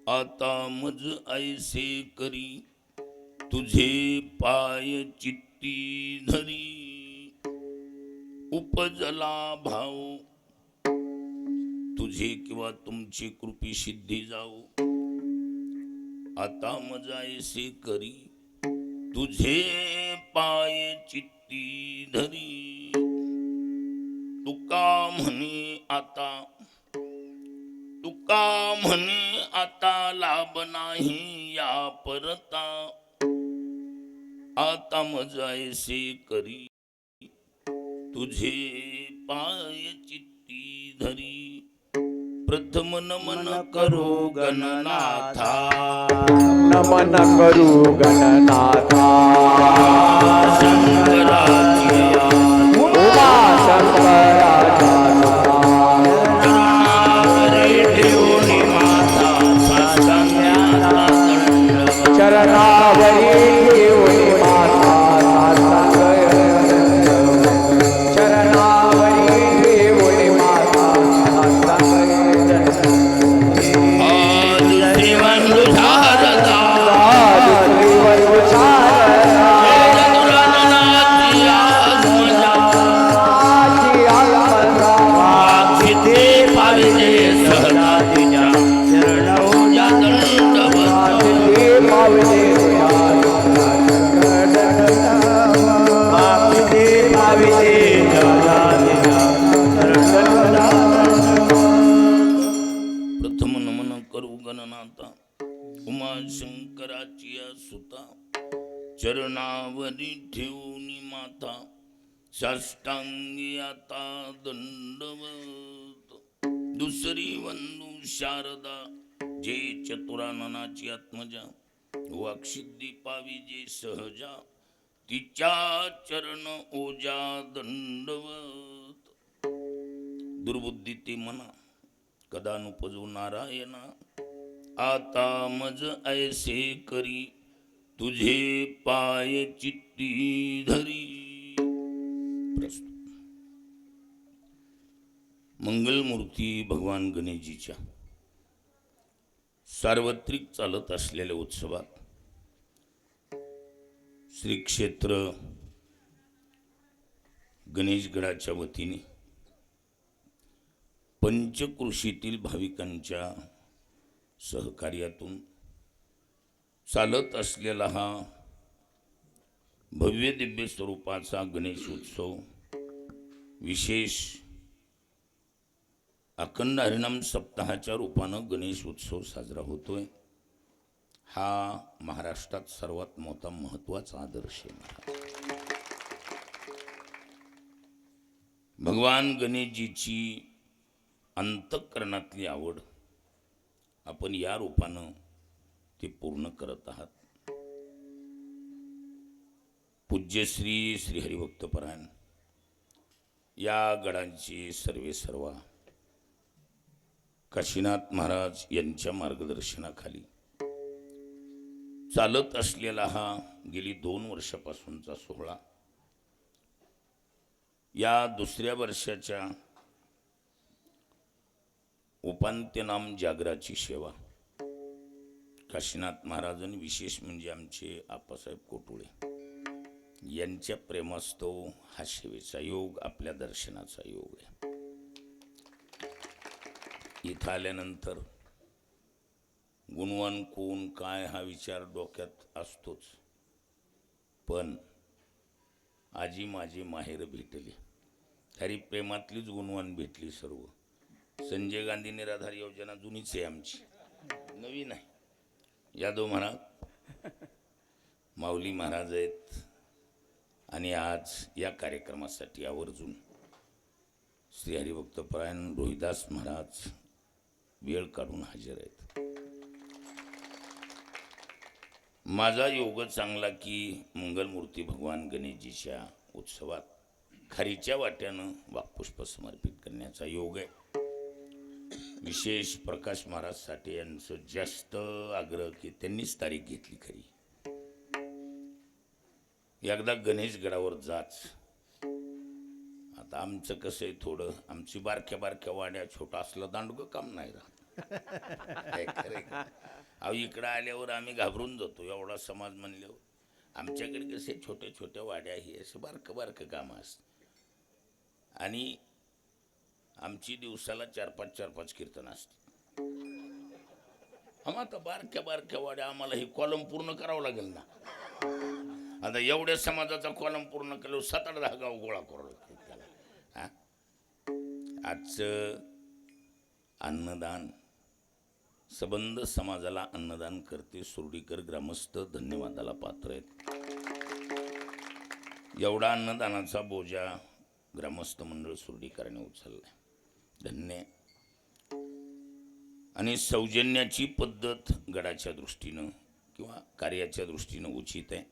आता मज ऐसे करी तुझे पाय चित्ती धरी उपजला भाव तुझे किंवा तुमची कृपी सिद्धी जाऊ आता मज ऐसे करी तुझे पाय चित्ती धरी तुका म्हणे आता लाभ नाही या परता आता मज ऐसे करी तुझे पाय चित्ती धरी प्रथम नमन करो गणनाथा नमन करू गणनाथा शंकराची उमा शंकराचा चरणावरी ठेवून माता साष्टांगाला दंडवत चरणावरी ठेवून माता चरणावरी ठेवून माता आज श्रीवंदु शारदा चंद्रनाथी आत्मजा आक्षिते पाविते सहजा तिच्या चरणोजा दंडवत प्रथम नमन करू गणनाथा उमा शंकराची सुता चरणावरी ठेवून माता साष्टांगी आता दंडवत दुसरी वंदू शारदा जे चतुराननाची आत्मजा वाक्सिद्धी पावी जे सहजा तिच्या चरण ओजा दंडवत दुर्बुद्धी ते मना कदा नुपजू नारायणा आता मज ऐसे करी तुझे पाय चित्ती धरी प्रस्तुत मंगलमूर्ती भगवान गणेशजीच्या सार्वत्रिक चालत असलेल्या उत्सवात श्री क्षेत्र गणेशगडाच्या वतीने पंचकृषीतील भाविकांच्या सहकार्यातून चालत असलेला हा भव्य दिव्य स्वरूपाचा गणेश उत्सव विशेष अखंड हरिनाम सप्ताहाच्या रूपानं गणेश उत्सव साजरा होतोय. हा महाराष्ट्रात सर्वात मोठा महत्त्वाचा आदर्श आहे. भगवान गणेशजीची अंतःकरणातली आवड आपण या रूपानं ते पूर्ण करत आहात. पूज्य श्री श्री हरिभक्तपरायण या गडांचे सर्वेसर्वा काशीनाथ महाराज यांच्या मार्गदर्शनाखाली चालत असलेला हा गेली 2 वर्षापासूनचा सोहळा या दुसऱ्या वर्षाच्या उपांत्यनाम जागराची सेवा काशीनाथ महाराजांनी विशेष म्हणजे आमचे आप्पासाहेब कोटुळे यांच्या प्रेमास्तव हा सेवेचा योग आपल्या दर्शनाचा योग आहे. इथं आल्यानंतर गुणवान कोण काय हा विचार डोक्यात असतोच, पण आजी माझी माहेर भेटली खरी प्रेमातलीच गुणवान भेटली. सर्व संजय गांधी निराधार योजना जुनीच आहे आमची, नवीन आहे. यादव महाराज माऊली महाराज आहेत आणि आज या कार्यक्रमासाठी आवर्जून श्री हरिभक्तपरायण रोहिदास महाराज वेळ काढून हजर आहेत. माझा योग चांगला की मंगलमूर्ती भगवान गणेशजीच्या उत्सवात खारीच्या वाट्यानं वाकपुष्प समर्पित करण्याचा योग आहे. विशेष प्रकाश महाराज साठे यांचं जास्त आग्रह की त्यांनीच तारीख घेतली खरी. एकदा गणेशगडावर जाच. आता आमचं कसं आहे, थोडं आमची बारक्या बारक्या वाड्या, छोटा असलं दांडगं काम नाही राहत. काय खरं आहे का? अहो इकडं आल्यावर आम्ही घाबरून जातो, एवढा समाज म्हणल्यावर. आमच्याकडे कसे छोट्या छोट्या वाड्या ही असे बारकं बारकं कामं असतात आणि आमची दिवसाला 4-5 कीर्तन असते. आता बारक्या बारक्या वाड्या आम्हाला ही कॉलम पूर्ण करावं लागेल ना. आता एवढ्या समाजाचा कॉलम पूर्ण केल्यावर 7-8-10 गाव गोळा करावं लागतील त्याला. हा, आजचं अन्नदान, सबंध समाजाला अन्नदान करते सुरडीकर ग्रामस्थ धन्यवादाला पात्र आहेत. एवढा अन्नदानाचा बोजा ग्रामस्थ मंडळ सुरडीकरांनी उचललाय, धन्य. आणि सौजन्याची पद्धत गडाच्या दृष्टीनं किंवा कार्याच्या दृष्टीनं उचित आहे.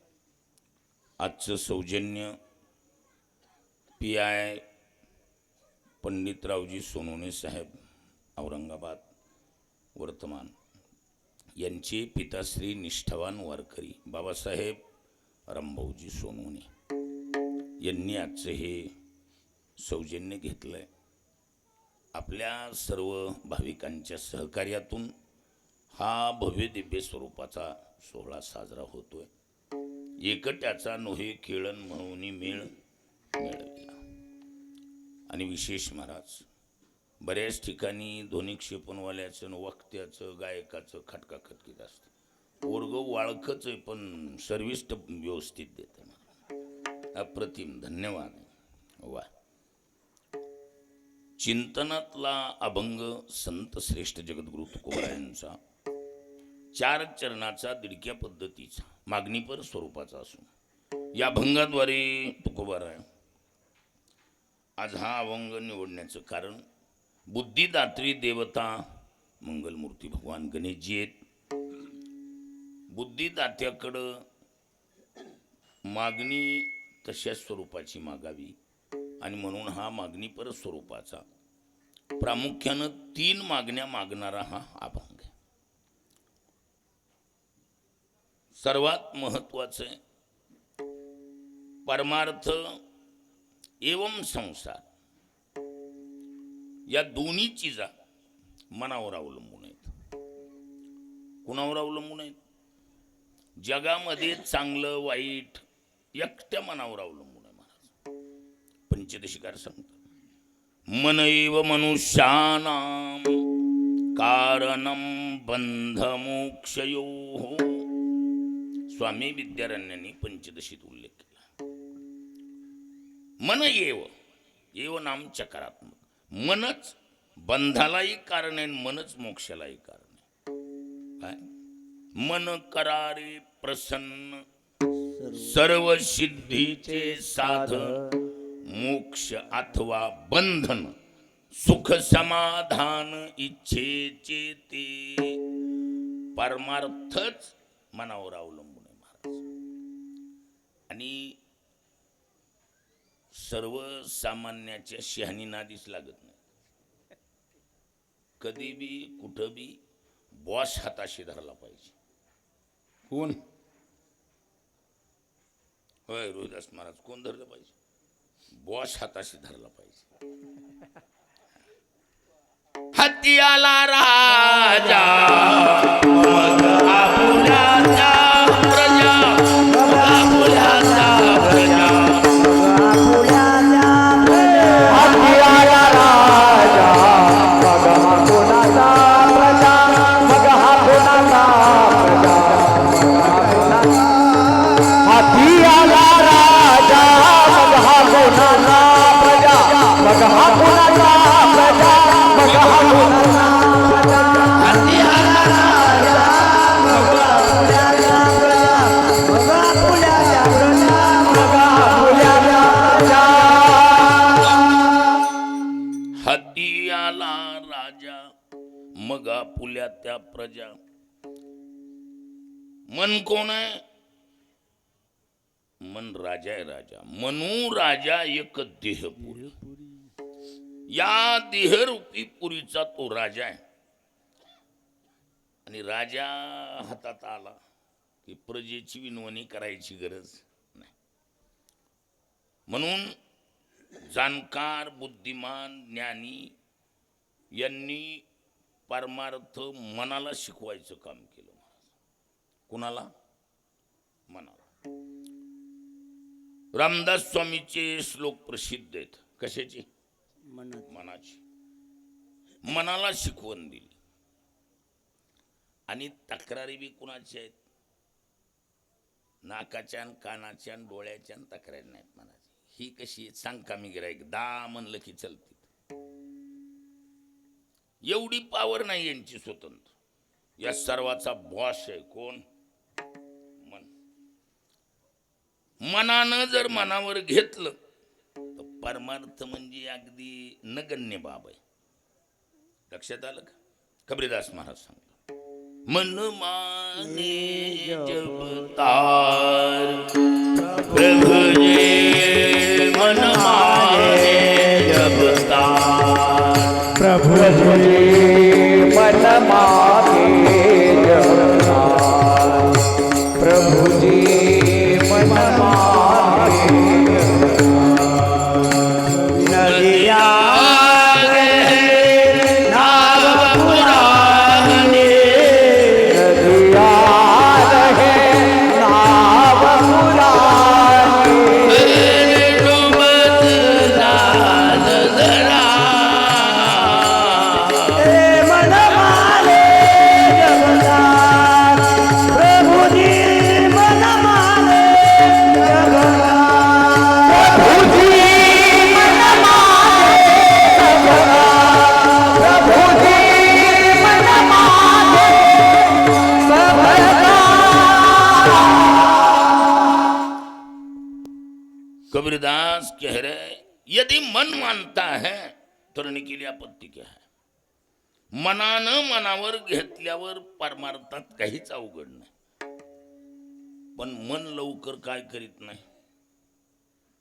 आजचं सौजन्य PI पंडितरावजी सोनवणे साहेब औरंगाबाद वर्तमान यांचे पिताश्री निष्ठावान वारकरी बाबासाहेब रामभाऊजी सोनवणे यांनी आजचं हे सौजन्य घेतलं आहे. आपल्या सर्व भाविकांच्या सहकार्यातून हा भव्य दिव्य स्वरूपाचा सोहळा साजरा होतोय. एकट्याचा नोहे खेळण म्हणून मेळ मिळविला. आणि विशेष महाराज बऱ्याच ठिकाणी ध्वनी क्षेपणवाल्याचं वक्त्याचं गायकाचं खटकाखटकीत असतं. वर्ग वाळखच आहे पण सर्व्हिस व्यवस्थित देतं. अप्रतिम, धन्यवाद. वा. चिंतनातला अभंग संत श्रेष्ठ जगद्गुरु तुकोबारायांचा 4 चरणाचा दिडक्या पद्धतीचा मागणीपर स्वरूपाचा असून या अभंगाद्वारे तुकोबाराय आज हा अभंग निवडण्याचं कारण बुद्धिदात्री देवता मंगलमूर्ती भगवान गणेशजी आहेत. बुद्धिदात्याकडं मागणी तशा स्वरूपाची मागावी आणि म्हणून हा मागणीपर स्वरूपाचा प्रामुख्यानं 3 मागण्या मागणारा हा अभंग आहे. सर्वात महत्वाचं आहे परमार्थ एवं संसार, या दोन्ही चीजा मनावर अवलंबून आहेत. कुणावर अवलंबून आहेत? जगामध्ये चांगलं वाईट एकट्या मनावर अवलंबून आहे. महाराज पंचदशिकार सांगतात मन एव मनुष्यानां कारणं बंधमोक्षयोः. स्वामी विद्यारण्यांनी पंचदशीत उल्लेख केला. मन एव नाम चकारात्मक, मनच बंधालाही कारण आहे, मनच मोक्षालाही कारण आहे. काय? मन करारे प्रसन्न सर्व सिद्धीचे साधन, मोक्ष अथवा बंधन सुख समाधान इच्छेचे ते. परमार्थच मनावर अवलंबून आहे महाराज. आणि सर्वसामान्याच्या शहाणी नादीच लागत नाही. कधी बी कुठं बी बॉस हाताशी धरला पाहिजे. कोण? होय रोहिदास महाराज, कोण धरलं पाहिजे? बॉस हाताशी धरला पाहिजे. हत्याला राजा मग आपुल्याचा प्रजा, आपुल्याचा प्रजा. हत्याला राजा मग हा कोणाचा प्रजा, मग हा कोणाचा प्रजा, हत्याला राजा मग हा कोणाचा प्रजा, मग हा कोणाचा प्रजा, मग हा कोणाचा प्रजा. हत्याला राजा मग आपुल्याचा प्रजा, मग आपुल्याचा प्रजा, मग आपुल्याचा प्रजा. हद्दी आला राजा मग आपुल्या त्या प्रजा. मन कोण आहे? मन राजा आहे. राजा मनू राजा एक देहपुरी. या देहरूपी पुरीचा तो राजा आहे. आणि राजा हातात आला की प्रजेची विनवणी करायची गरज नाही. म्हणून जाणकार बुद्धिमान ज्ञानी यांनी परमार्थ मनाला शिकवायचं काम केलं महाराज. कुणाला? मनाला. रामदास स्वामीचे श्लोक प्रसिद्ध आहेत. कशाची? मनाची. मनाला शिकवण दिली. आणि तक्रारी बी कुणाची आहेत? नाकाच्या कानाच्या डोळ्याच्या तक्रारी नाहीत मनाची. ही कशी सांग का मी गिराईक दा म्हणलं की चलते. एवढी पावर नाही यांची स्वतंत्र. या सर्वाचा बॉस आहे कोण? मन. मनानं जर मनावर घेतलं तर परमार्थ म्हणजे अगदी नगण्य बाब आहे. लक्षात आलं का? कबीरदास महाराज सांगतात मन माने जब तार प्रभु जी मन माने जब तार प्रभु जी मन मागे जगतार प्रभु जी मन मागे नदिया कबीरदास कह रहे यदि मन मानता है तरने के लिए आपत्ती क्या है? मनानं मनावर घेतल्यावर परमार्थात काहीच अवघड नाही. पण मन लवकर काय करीत नाही,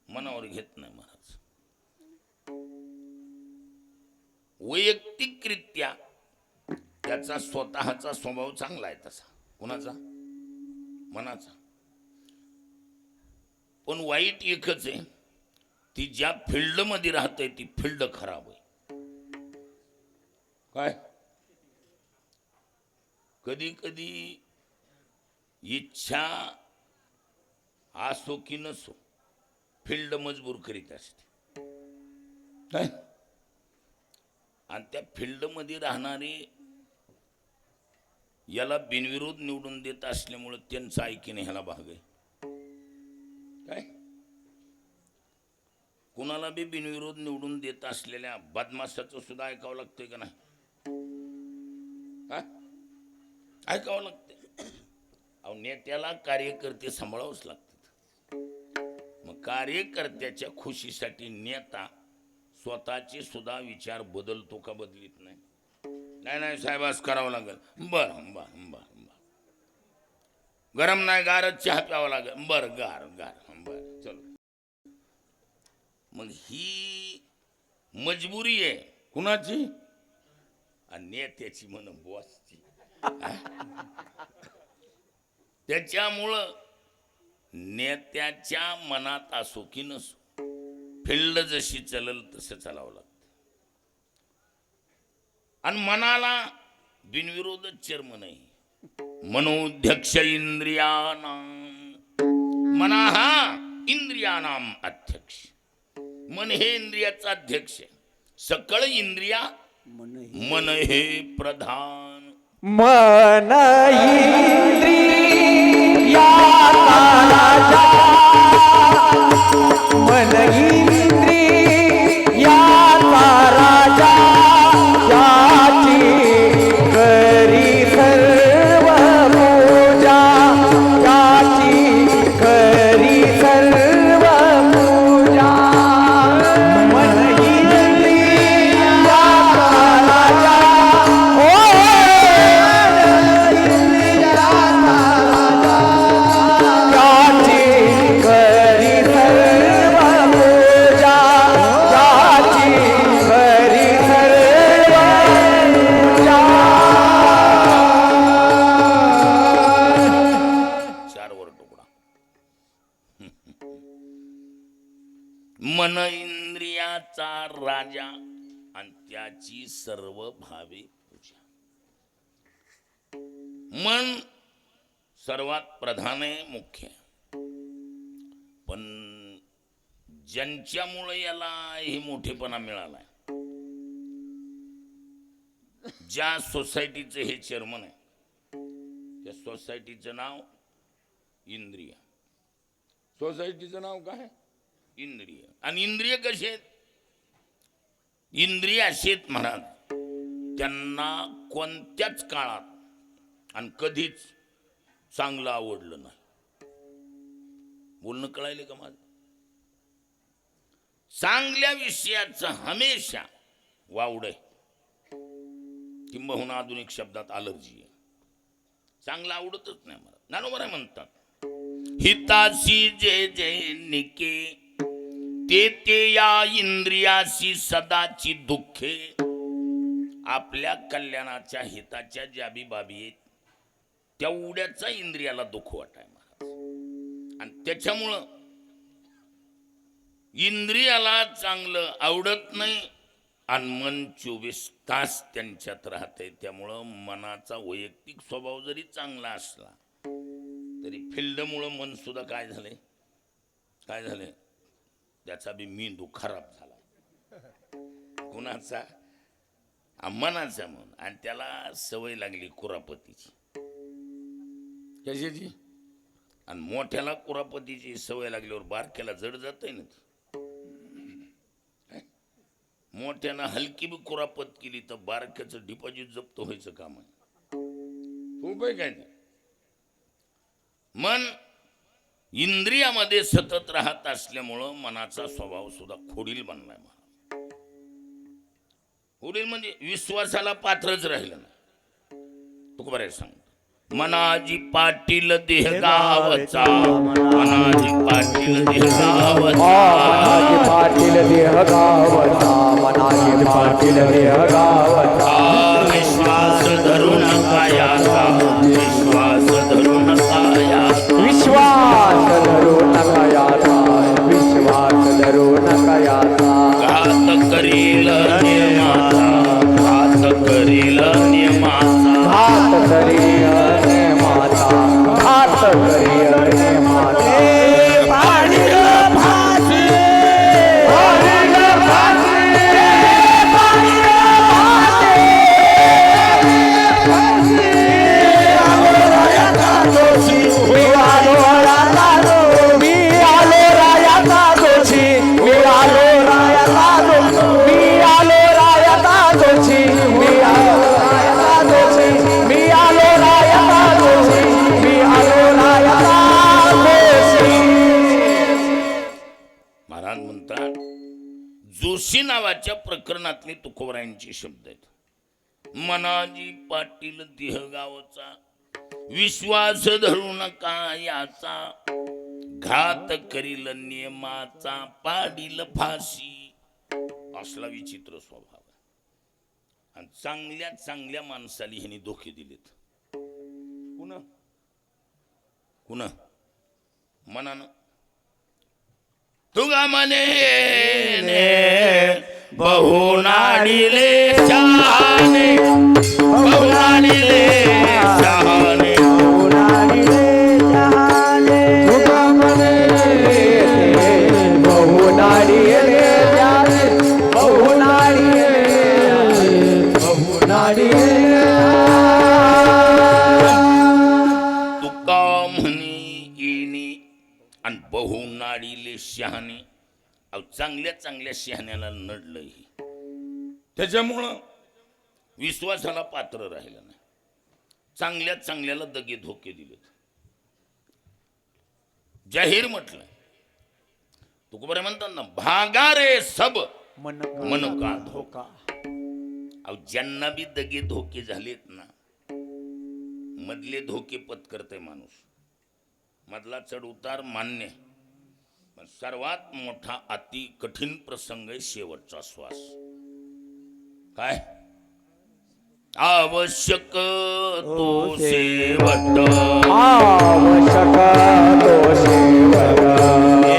मनावर घेत नाही महाराज. वैयक्तिकरित्या त्याचा स्वतःचा स्वभाव चांगला आहे तसा. कुणाचा? मनाचा. पण वाईट एकच आहे, ती ज्या फील्ड मध्ये राहते ती फील्ड खराब आहे. काय? कधी कधी इच्छा असो की नसो फील्ड मजबूर करीत असते. काय? आणि त्या फील्ड मध्ये राहणारे याला बिनविरोध निवडून देत असल्यामुळे त्यांचं ऐकीने ह्याला भाग आहे. काय? कुणाला बी बिनविरोध निवडून देत असलेल्या बदमाशाचं सुद्धा ऐकावं लागतंय का नाही? ऐकावं लागतंय. अहो नेत्याला कार्यकर्ते सांभाळावंच लागतात. मग कार्यकर्त्याच्या खुशीसाठी नेता स्वतःचे सुद्धा विचार बदलतो का बदलित नाही? नाही साहेब असं करावं लागेल. बरं बरं बरं बरं. गरम नाही गारच चहा प्यावं लागेल. बरं गार गार. बरं चलो. मग ही मजबुरी आहे कुणाची? आणि नेत्याची म्हण बॉसची. त्याच्यामुळं नेत्याच्या मनात असो की नसो फील्ड जशी चलल तसं चालावं लागतं. आणि मनाला बिनविरोधच चेअरमन आहे. मनोध्यक्ष इंद्रियानाम. मना हा इंद्रियानाम अध्यक्ष. मन हे इंद्रियाचा अध्यक्ष. सकळ इंद्रिया मन हे प्रधान. मन इंद्रिया राजा मन इंद्रिया राजा याची करी सर्व पूजा याची करी सर्व पूजा. मन इंद्रिया राजा मन इंद्रियाचा राजा आणि त्याची सर्व भावे पूजा. मन सर्वात प्रधान आहे, मुख्य आहे. पण ज्यांच्यामुळे याला हे मोठेपणा मिळालाय, ज्या सोसायटीचे हे चेअरमन आहे, त्या सोसायटीचं नाव इंद्रिय. सोसायटीचं नाव काय? इंद्रिय. आणि इंद्रिय कसे आहेत? इंद्रिय असे आहेत महाराज, त्यांना कोणत्याच काळात आणि कधीच चांगलं आवडलं नाही. बोलणं कळायले का माझं? चांगल्या विषयाचं हमेशा वावड आहे, किंबहुना आधुनिक शब्दात अलर्जी आहे. चांगलं आवडतच नाही मला. ज्ञानोबा म्हणतात, हिताशी जे जे निके ते ते या इंद्रियाशी सदाची दुःखे. आपल्या कल्याणाच्या हिताच्या ज्या बी बाबी आहेत तेवढ्याचा इंद्रियाला दुःख वाटाय महाराज. आणि त्याच्यामुळं इंद्रियाला चांगलं आवडत नाही आणि मन 24 तास त्यांच्यात राहते. त्यामुळं मनाचा वैयक्तिक स्वभाव जरी चांगला असला तरी फिल्डमुळं मन सुद्धा काय झाले, त्याचा बी मेंदू खराब झाला. कुणाचा? मनाचा मन. आणि त्याला सवय लागली कुरापतीची. कशाची? आणि मोठ्याला कुरापतीची सवय लागल्यावर बारक्याला जड जातंय ना. मोठ्यानं हलकी बी कुरापत केली तर बारक्याचं डिपॉझिट जप्त व्हायचं काम आहे. उपाय काय ते? मन इंद्रियामध्ये सतत राहत असल्यामुळं मनाचा स्वभाव सुद्धा खोडील बनलाय. खोडील म्हणजे विश्वासाला पात्रच राहिलं नाही. तू बरं सांग, मनाजी पाटील देहगावचा, मनाजी पाटील देहगावचा, मनाजी पाटील देहगावचा, मनाजी पाटील देहगावचा. विश्वास धरून कायाचा, विश्वास धरून कायाचा, विश्वास धरून कायाचा, विश्वास धरून कायाचा. घात करील नियमाचा, घात करील नियमाचा, घात करील नियमाचा, घात करील नियमाचा. पाडील फाशी, पाडील फाशी, पाडील फाशी. आलो रायाचा दोषी, मी आलो रायाचा दोषी, मी आलो रायाचा दोषी, मी आलो रायाचा दोषी, मी आलो रायाचा दोषी, मी आलो रायाचा दोषी, मी आलो रायाचा दोषी, मी आलो रायाचा दोषी. महाराज म्हणतात, जोशी नावाच्या प्रकरणातले तुकोबरायांचे शब्द आहेत. मनाजी पाटील देहगावचा, विश्वास धरू नका याचा, घात करील नियमाचा, पाडील फाशी. असला विचित्र स्वभाव आहे. आणि चांगल्या चांगल्या माणसाला ह्यांनी धोके दिलेत. कुणा मनानं तुगा मने बहुनाडीले शहाणे, बहुनाडीले शहाणे, तुका म्हणे येणे आणि बहुनाडीले शहाणे. अहो, चांगल्या चांगल्या शहाण्याला नडलं ही. त्याच्यामुळं विश्वासाला पात्र राहिलं नाही. चांगल्या चांगल्याला दगे धोके दिलेत. जाहीर म्हटलं, तुकोबरे म्हणतात ना, भागा रे सब मन का धोका. अहो, ज्यांना बी दगे धोके झालेत ना, मधले धोके पत्करते माणूस. मधला चढ उतार मान्य, पण सर्वात मोठा अति कठीण प्रसंग आहे शेवटचा श्वास. काय? आवश्यक तो शेवट, आवश्यक तो शेवट. राव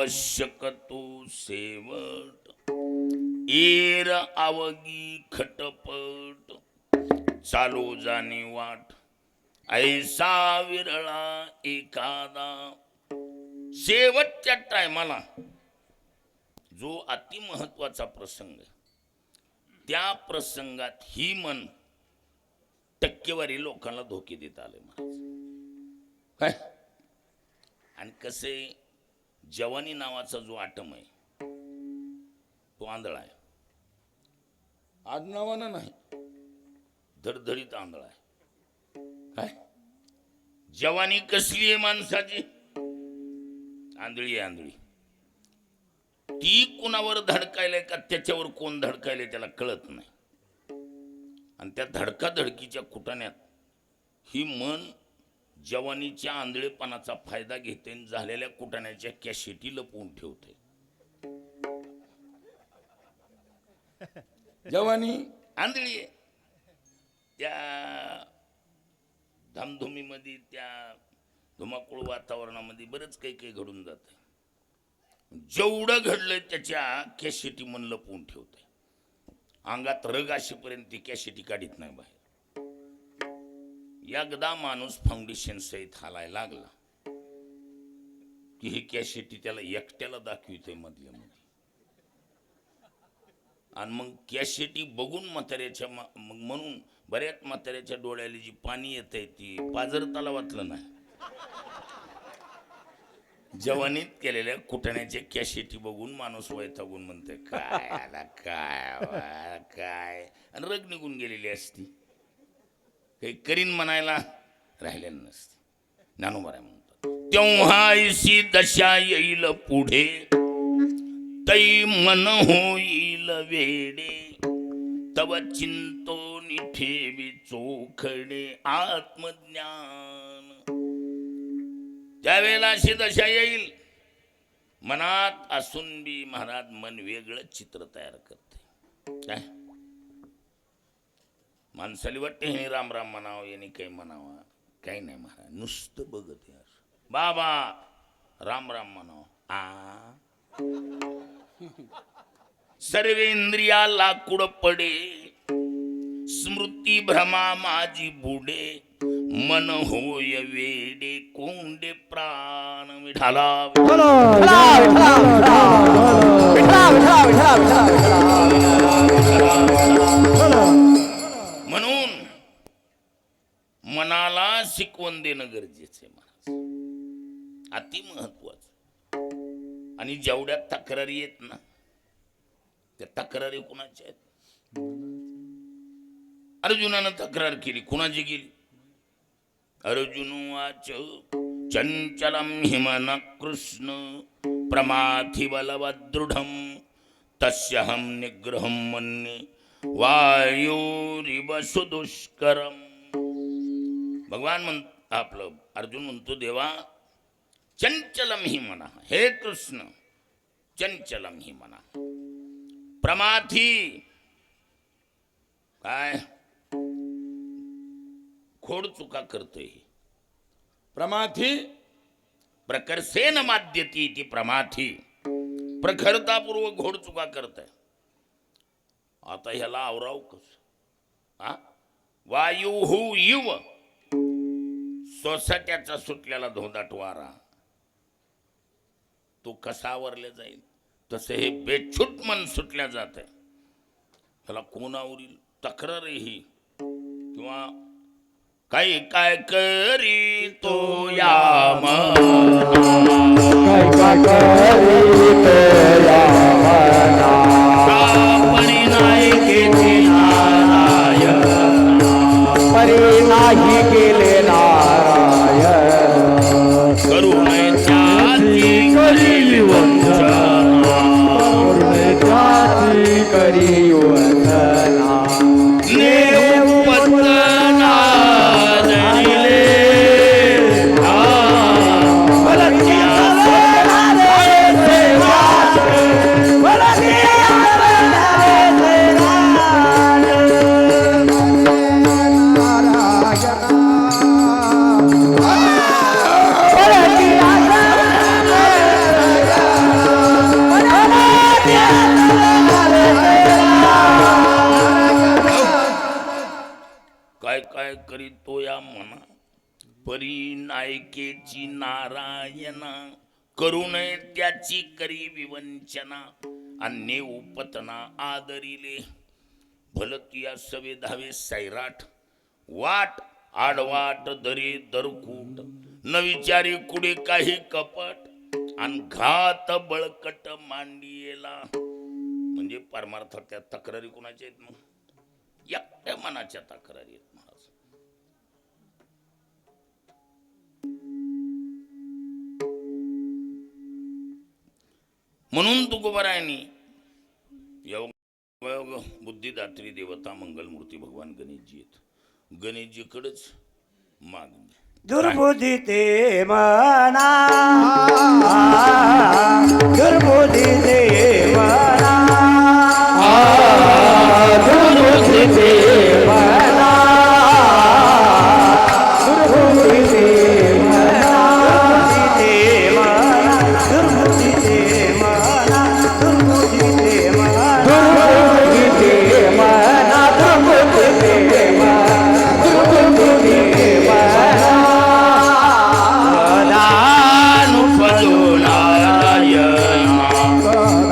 आवश्यक तो सेवट, एर आवगी खटपट, चालो जाणे वाट ऐसा विरळा एखादा. शेवटच्या टायमाला जो अतिमहत्वाचा प्रसंग आहे, त्या प्रसंगात ही मन टक्केवारी लोकांना धोके देत आले महाराज. काय आणि कसे, जवानी नावाचा जो आटम आहे तो आंधळा आहे. आडनावानं नाही, धडधडीत आंधळा आहे. काय जवानी कसली आहे माणसाची? आंधळी आहे, आंधळी. ती कोणावर धडकायलाय का त्याच्यावर कोण धडकायलाय त्याला कळत नाही. आणि त्या धडकाधडकीच्या कुटाण्यात ही मन जवानीच्या आंधळेपणाचा फायदा घेते, झालेल्या कुटाण्याच्या कॅसेटी लपवून ठेवते. जवानी आंधळी आहे. त्या धामधुमीमध्ये, त्या धुमाकूळ वातावरणामध्ये बरंच काही काही घडून जाते. जेवढं घडलंय त्याच्या कॅसेटी मन लपवून ठेवते. अंगात रग अशीपर्यंत ती कॅसेटी काढीत नाही बाहेर. एकदा माणूस फाउंडेशन सहित हालायला लागला की ही कॅसेटी त्याला एकट्याला दाखविते मधल्या मध्ये. आणि मग कॅसेटी बघून म्हाताऱ्याच्या म्हणून बऱ्याच म्हाताऱ्याच्या डोळ्याला जी पाणी येत आहे ती पाजर तलावातलं नाही, जवानीत केलेल्या कुटण्याच्या कॅसेटी बघून माणूस वैतागून म्हणते काय आला काय काय, आणि रग निघून गेलेली असती. काही करीन म्हणायला राहिलेलं नसते. ज्ञानोबा म्हणतात, तेव्हा ऐशी दशा येईल पुढे, तै मन होईल वेडे, तव चिंतोनी ठेवी चोखडे आत्मज्ञान. त्यावेळेला अशी दशा येईल, मनात असून बी महाराज मन वेगळं चित्र तयार करते. काय माणसाली वाटते हे राम राम म्हणावं, याने काही म्हणावं, काही नाही महाराज. नुसतं बघत यार बाबा राम राम म्हणावं. सर्व इंद्रिया लाकूड पडे, स्मृती भ्रमा माझी बुडे, मन होय वेडे कोंडे प्राण विठाला. म्हणून मनाला शिकवण देणं गरजेचं आहे महाराज, अति महत्वाचं. आणि जेवढ्या तक्रारी येत ना, त्या तक्रारी कुणाच्या आहेत? अर्जुनानं तक्रार केली, कुणाची केली? अर्जुन वाच चंचलम हिमन कृष्ण, प्रमाथि बलवदृढम, तस्यहम निग्रहम मन्ये, वायुरिव सुदुष्करम. भगवान आपलं अर्जुन म्हणतो, देवा चंचलम ही म्हणा, हे कृष्ण चंचलम ही म्हणा. प्रमाथी काय खोड चुका करतोय. प्रमाथी प्रकर्षेन माद्यती ती प्रमाथी, प्रखरतापूर्वक घोड चुका करत आहे. आता ह्याला आवराव कस? वायू हु युव, सोसाट्याचा सुटल्याला धोदाट वारा, तो कसा आवरला जाईल? तसे हे बेछूट मन सुटल्या जात आहे. ह्याला कोण आवरील? तक्रारही किंवा काय काय करी तो या परिणाही केले नारायण, करुणेच्याची करी वंदना, करुणेच्याची करी वंदना. नारायणा करू नये त्याची करी विवंचना अन्ये उपतना आदरिले भलतिया सवे धावे सैराट वाट आडवाट दरे दरकूट न विचारी कुडे काही कपट आणि घात बळकट मांडियेला. म्हणजे परमार्थात त्या तक्रारी कोणाच्या आहेत? मग एकट्या मनाच्या तक्रारी आहेत महाराज. म्हणून तुकोबारायांनी योग बुद्धिदात्री देवता मंगलमूर्ती भगवान गणेशजी आहेत. गणेशजीकडेच मागणी. दुर्बुद्धी ते मना दुर्बुद्धी ते मना दुर्बुद्धी ते मना दुर्बुद्धी ते मना दुर्बुद्धी ते मना दुर्बुद्धी ते मना दुर्बुद्धी ते मना दुर्बुद्धी ते मना दुर्बुद्धी ते मना कदानुपजो नारायणा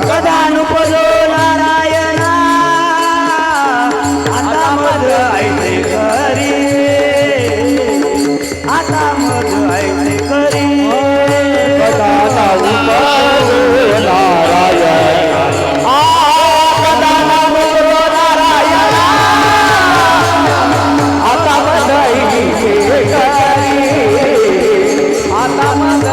कदानुपजो नारायणा आता मज ऐसे करी आता मज ऐसे करी कदानुपजो नारायणा कदानुपजो नारायणा आता मज ऐसे करी आता मज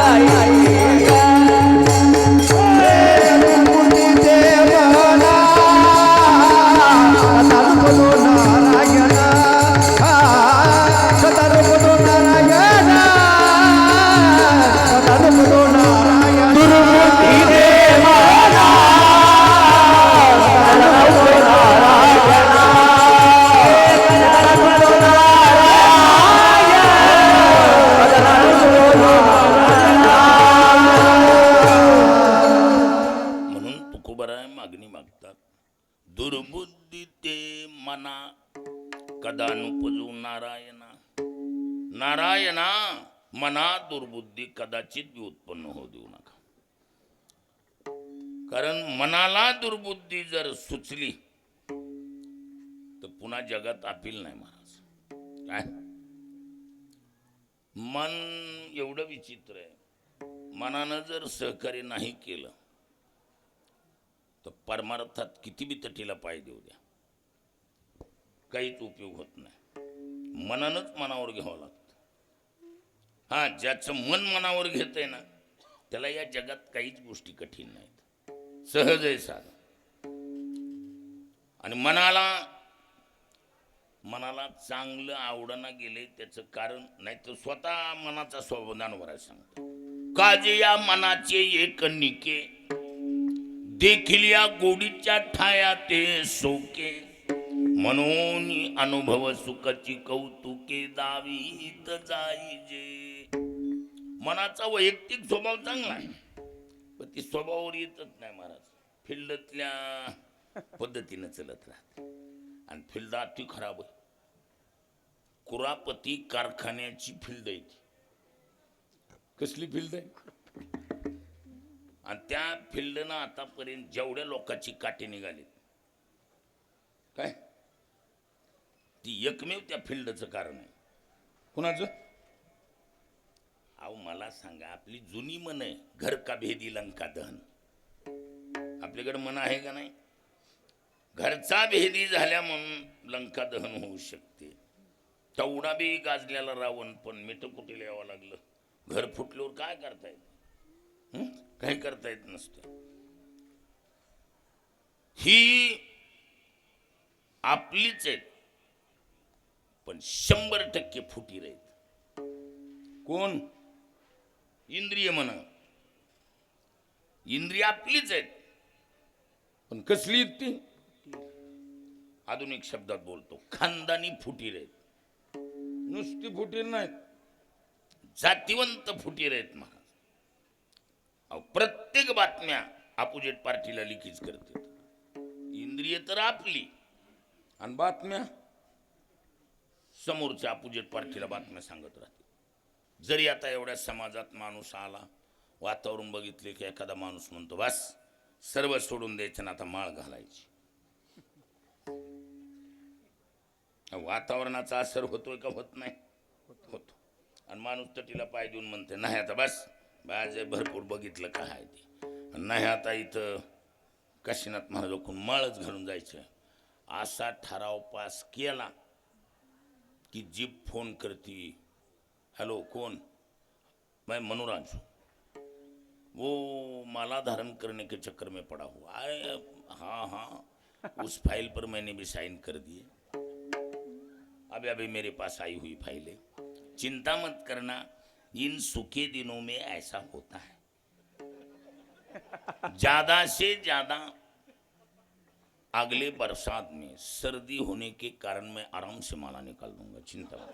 मागणी मागतात. दुर्बुद्धी ते मना कदानुपजो नारायणा. नारायणा मना दुर्बुद्धी कदाचित बी उत्पन्न होऊ देऊ नका. कारण मनाला दुर्बुद्धी जर सुचली तर पुन्हा जगात अपील नाही महाराज. काय मन एवढं विचित्र आहे. मनानं जर सहकार्य नाही केलं तर परमार्थात किती बी तटीला पाय देऊ द्या काहीच उपयोग होत नाही. मनानंच मनावर घ्यावं लागतं. हा ज्याचं मन मनावर घेत आहे ना त्याला या जगात काहीच गोष्टी कठीण नाहीत. सहज आहे साधं. आणि मनाला चांगलं आवडणं गेले त्याचं कारण नाही तर स्वतः मनाचा स्वभाव सांगतो. काजे या मनाचे एक निके देखील या गोडीच्या ठाया ते सोके म्हणून अनुभव सुखाची कौतुके दावीत जाईजे. मनाचा वैयक्तिक स्वभाव चांगला आहे पण ती स्वभावावर येतच नाही महाराज. फिल्डतल्या पद्धतीनं चलत राहते आणि फिल्ड अति खराब आहे. कुरापती कारखान्याची फिल्ड आहे ती. कसली फिल्ड आहे? आणि त्या फिल्डनं आतापर्यंत जेवढ्या लोकांची काठी निघाली काय ती एकमेव त्या फिल्डचं कारण आहे. कुणाचं? अहो मला सांगा आपली जुनी मन आहे घर का भेदी लंका दहन. आपल्याकडे मन आहे का नाही? घरचा भेदी झाल्या म्हणून लंका दहन होऊ शकते. तेवढा बी गाजल्याला रावण पण मिठकुटीला यावं लागलं. घर फुटल्यावर काय करता येत? काही करता येत नसतं. ही आपलीच आहेत पण 100% फुटी राहीत. कोण? इंद्रिय म्हणा. इंद्रिय आपलीच आहेत पण कसली आहेत ती? आधुनिक शब्दात बोलतो खानदानी फुटीर आहेत. नुसती फुटीर नाहीत जातीवंत फुटीर आहेत महाराज. प्रत्येक बातम्या अपोजिट पार्टीला लिखीच करते. इंद्रिय तर आपली आणि बातम्या समोरच्या अपोजिट पार्टीला बातम्या सांगत राहते. जरी आता एवढ्या समाजात माणूस आला, वातावरण बघितले की एखादा माणूस म्हणतो बस सर्व सोडून द्यायचं ना आता माळ घालायची. वातावरणाचा असर होतोय का होत नाही? होतो. आणि माणूस तटीला पाय देऊन म्हणते नाही आता बस बाजे भरपूर बघितलं काय आहे ते, नाही आता इथं काशीनाथ महाराजांकडून माळच घालून जायचं. असा ठराव पास केला की जीप फोन करती, हेलो कौन? मैं मनोराज, वो माला धारण करने के चक्कर में पड़ा हुआ. अरे हाँ हाँ उस फाइल पर मैंने भी साइन कर दिए, अभी अभी मेरे पास आई हुई फाइल है. चिंता मत करना, इन सूखे दिनों में ऐसा होता है, ज्यादा से ज्यादा अगले बरसात में सर्दी होने के कारण मैं आराम से माला निकाल दूंगा, चिंता मत.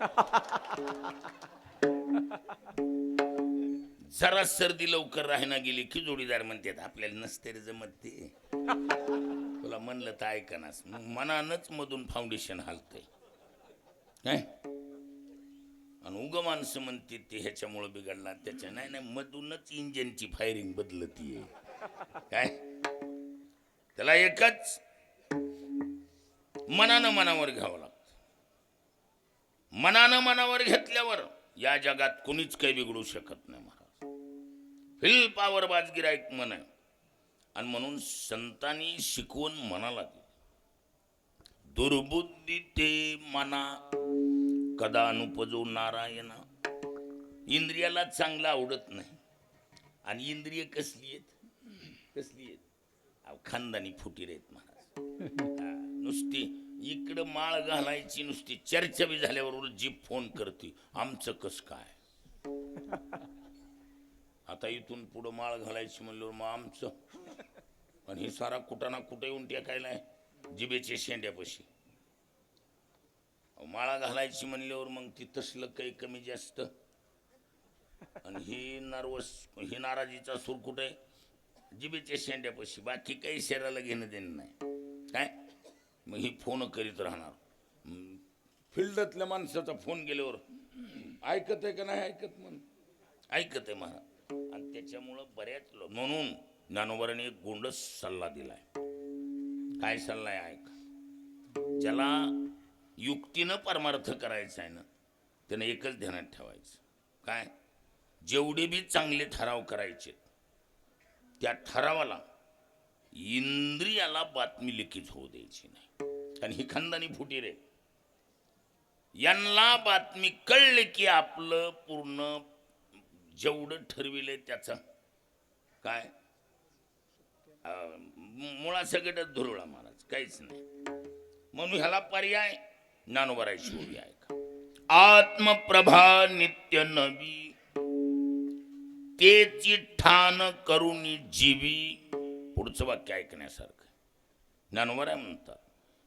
जरा सर्दी लवकर राहना गेली की जोडीदार म्हणतात आपल्याला नसते रे जमत ते, तुला म्हणलं तर ऐकनास. मनानच मधून फाउंडेशन हालतंय काय. आणि उग माणसं म्हणते ते ह्याच्यामुळे बिघडला त्याच्या, नाही नाही मधूनच इंजिनची फायरिंग बदलतीये काय. त्याला एकच मनानं मनावर घ्यावं लागतं. मनानं मनावर घेतल्यावर या जगात कुणीच काही बिघडू शकत नाही महाराज. फिल पावर बाजगिरायक मन आहे. आणि म्हणून संतांनी शिकवून मनाला दिली, दुर्बुद्धी ते मना कदा अनुपजो नारायणा. इंद्रियाला चांगलं आवडत नाही. आणि इंद्रिय कसली आहेत? कसली आहेत? खानदानी फुटीर आहेत महाराज. नुसती इकडं माळ घालायची, नुसती चर्चा बी झाल्यावर जीप फोन करते आमचं कस काय. आता इथून पुढं माळ घालायची म्हणल्यावर मग आमचं. आणि हे सारा कुठं ना कुठे येऊन टेकायलाय जिबेचे शेंड्यापाशी. माळा घालायची म्हणल्यावर मग ती तसलं काही कमी जास्त. आणि ही ही नाराजीचा सूर कुठे? जिबेच्या शेंड्यापाशी. बाकी काही शरीराला घेणं देणं नाही काय. मग ही फोन करीत राहणार. फिल्डातल्या माणसाचा फोन गेल्यावर ऐकत आहे का नाही ऐकत? म्हणून ऐकत आहे महाराज. आणि त्याच्यामुळं बऱ्याच म्हणून ज्ञानोबारांनी एक गोंडस सल्ला दिलाय. काय सल्ला आहे ऐक. ज्याला युक्तीनं परमार्थ करायचा आहे ना त्यानं एकच ध्यानात ठेवायचं काय, जेवढे बी चांगले ठराव करायचे त्या ठरावाला इंद्रियाला बातमी लिखित होऊ द्यायची नाही. कारण ही खानदानी फुटीर आहे. यांना बातमी कळली की आपलं पूर्ण जेवढं ठरविलंय त्याचा काय मुळा सगळं धुरळा महाराज काहीच नाही. म्हणून ह्याला पर्याय ज्ञानोबारायची ओवी आहे का. आत्मप्रभा नित्य नवी तेची ठाण करून जीवी. पुढचं वाक्य ऐकण्यासारखं. ज्ञानोबाराय म्हणतात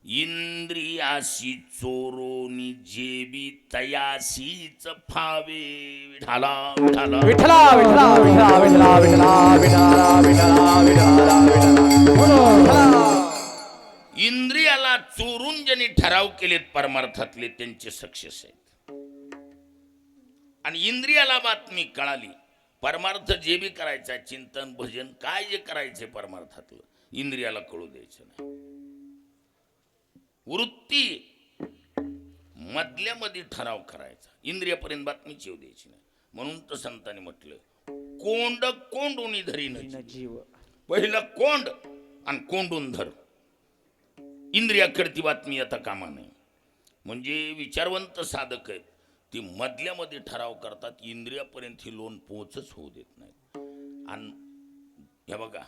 इंद्रियाशी चोरोनी जेबी तयाशीच फावे. विठाला विठाला विठला विठला विठला विठला विठला विठला विठला विठला. इंद्रियाला चोरून ज्यांनी ठराव केलेत परमार्थातले त्यांचे सक्सेस आहेत. आणि इंद्रियाला बातमी कळाली परमार्थ जे बी करायचा चिंतन भजन काय जे करायचे परमार्थातलं इंद्रियाला कळू द्यायचं नाही. वृत्ती मधल्या मध्ये ठराव करायचा, इंद्रियापर्यंत बातमीच येऊ द्यायची नाही. म्हणून तर संतांनी म्हटलं कोंड कोंडून धरीन जीव. पहिलं कोंड आणि कोंडून धर. इंद्रियाकडती बातमी आता कामा नाही. म्हणजे विचारवंत साधक आहेत ती मधल्यामध्ये ठराव करतात, इंद्रियापर्यंत ही लोन पोहोचच होऊ देत नाही. आणि हे बघा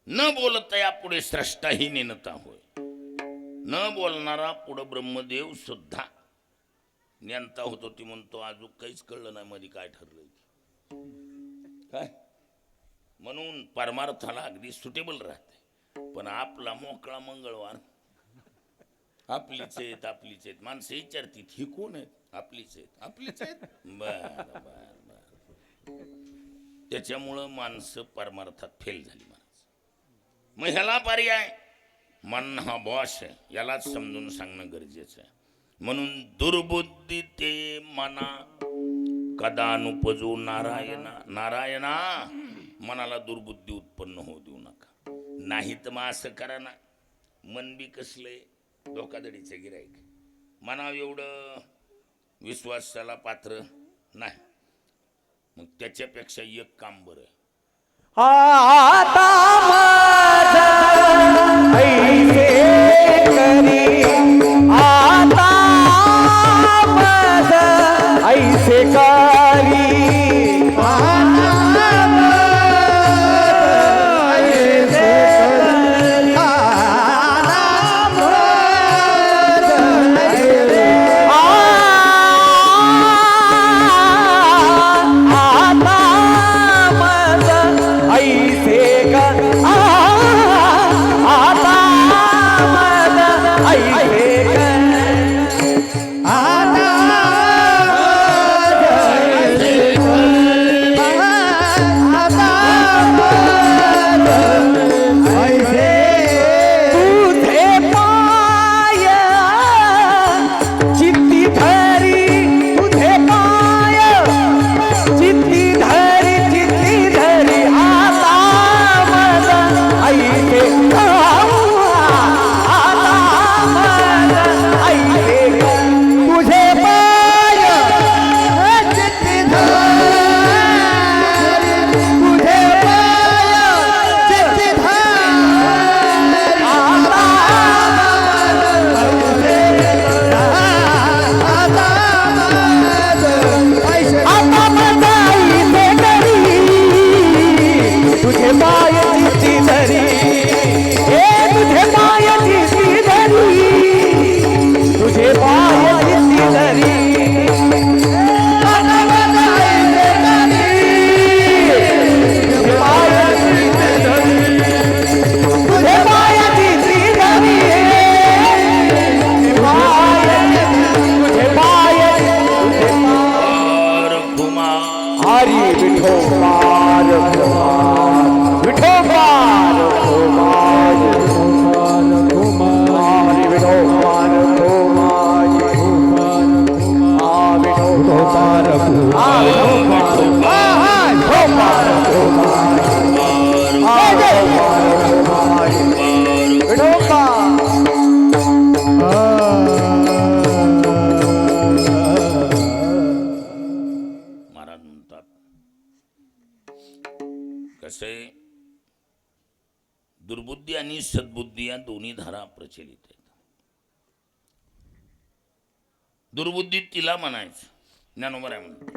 न बोलता यापुढे स्रष्टाही नेनता होय. न बोलणारा पुढं ब्रह्मदेव सुद्धा नेनता होतो. ती म्हणतो अजून काहीच कळलं नाही मध्ये काय ठरलंय काय. म्हणून परमार्थाला अगदी सुटेबल राहते. पण आपला मोकळा मंगळवार आपलीच आहेत माणसं विचारतील ही कोण आहेत? आपलीच आहेत. बर बर बर. त्याच्यामुळं माणसं परमार्थात फेल झाली महाराज. मग ह्याला पर्याय मन हा बॉस आहे, यालाच समजून सांगणं गरजेचं आहे. म्हणून दुर्बुद्धी ते मना कदानुपजो नारायणा. नारायणा मनाला दुर्बुद्धी उत्पन्न होऊ देऊ नका. नाही तर मग असं करा ना, मन बी कसलंय धोकादडीचं गिराईक, मनाव एवढं विश्वासाला पात्र नाही. मग त्याच्यापेक्षा एक काम बरं, आता माझं ऐसे करी, आता माझं ऐसे करी, कसं दुर्बुद्धी आणि सद्बुद्धी या दोन्ही धारा प्रचलित आहेत. दुर्बुद्धी तिला म्हणायचं, ज्ञानोबा म्हणतो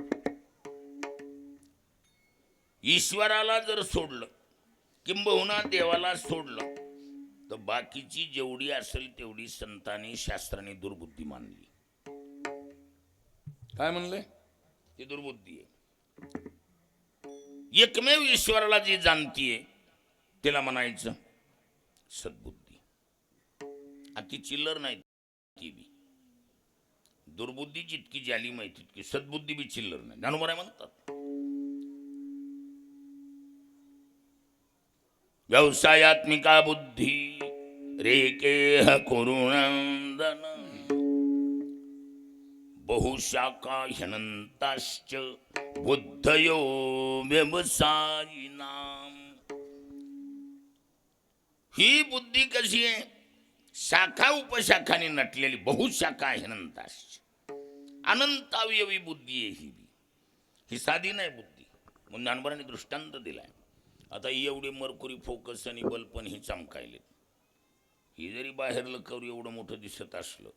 ईश्वराला जर सोडलं किंबहुना देवाला सोडलं तर बाकीची जेवढी असेल तेवढी संतांनी शास्त्राने दुर्बुद्धी मानली. काय म्हणले? ती दुर्बुद्धी आहे. एकमेव ईश्वराला जी जाणतीये तिला म्हणायचं सद्बुद्धी. ती चिल्लर नाही, ती बी दुर्बुद्धी जितकी जाली माहिती तितकी सद्बुद्धी बी चिल्लर नाही. ज्ञानोबा म्हणतात व्यवसायात्मिका बुद्धी रेकेह कुरुनंदन बहुशाखा ह्यनंताश्च बुद्धयो व्यवसायिनाम. ही बुद्धी कशी आहे? शाखा उपशाखाने नटलेली बहुशाखा ह्यनंताश्च, अनंतावयवी बुद्धी आहे ही. ही साधी नाही बुद्धी. म्हणून ज्ञानोबांनी दृष्टांत दिलाय. आता ही एवढी मरकुरी फोकस आणि बल्पन ही चमकायले, ही जरी बाहेरलं करू एवढं मोठं दिसत असलं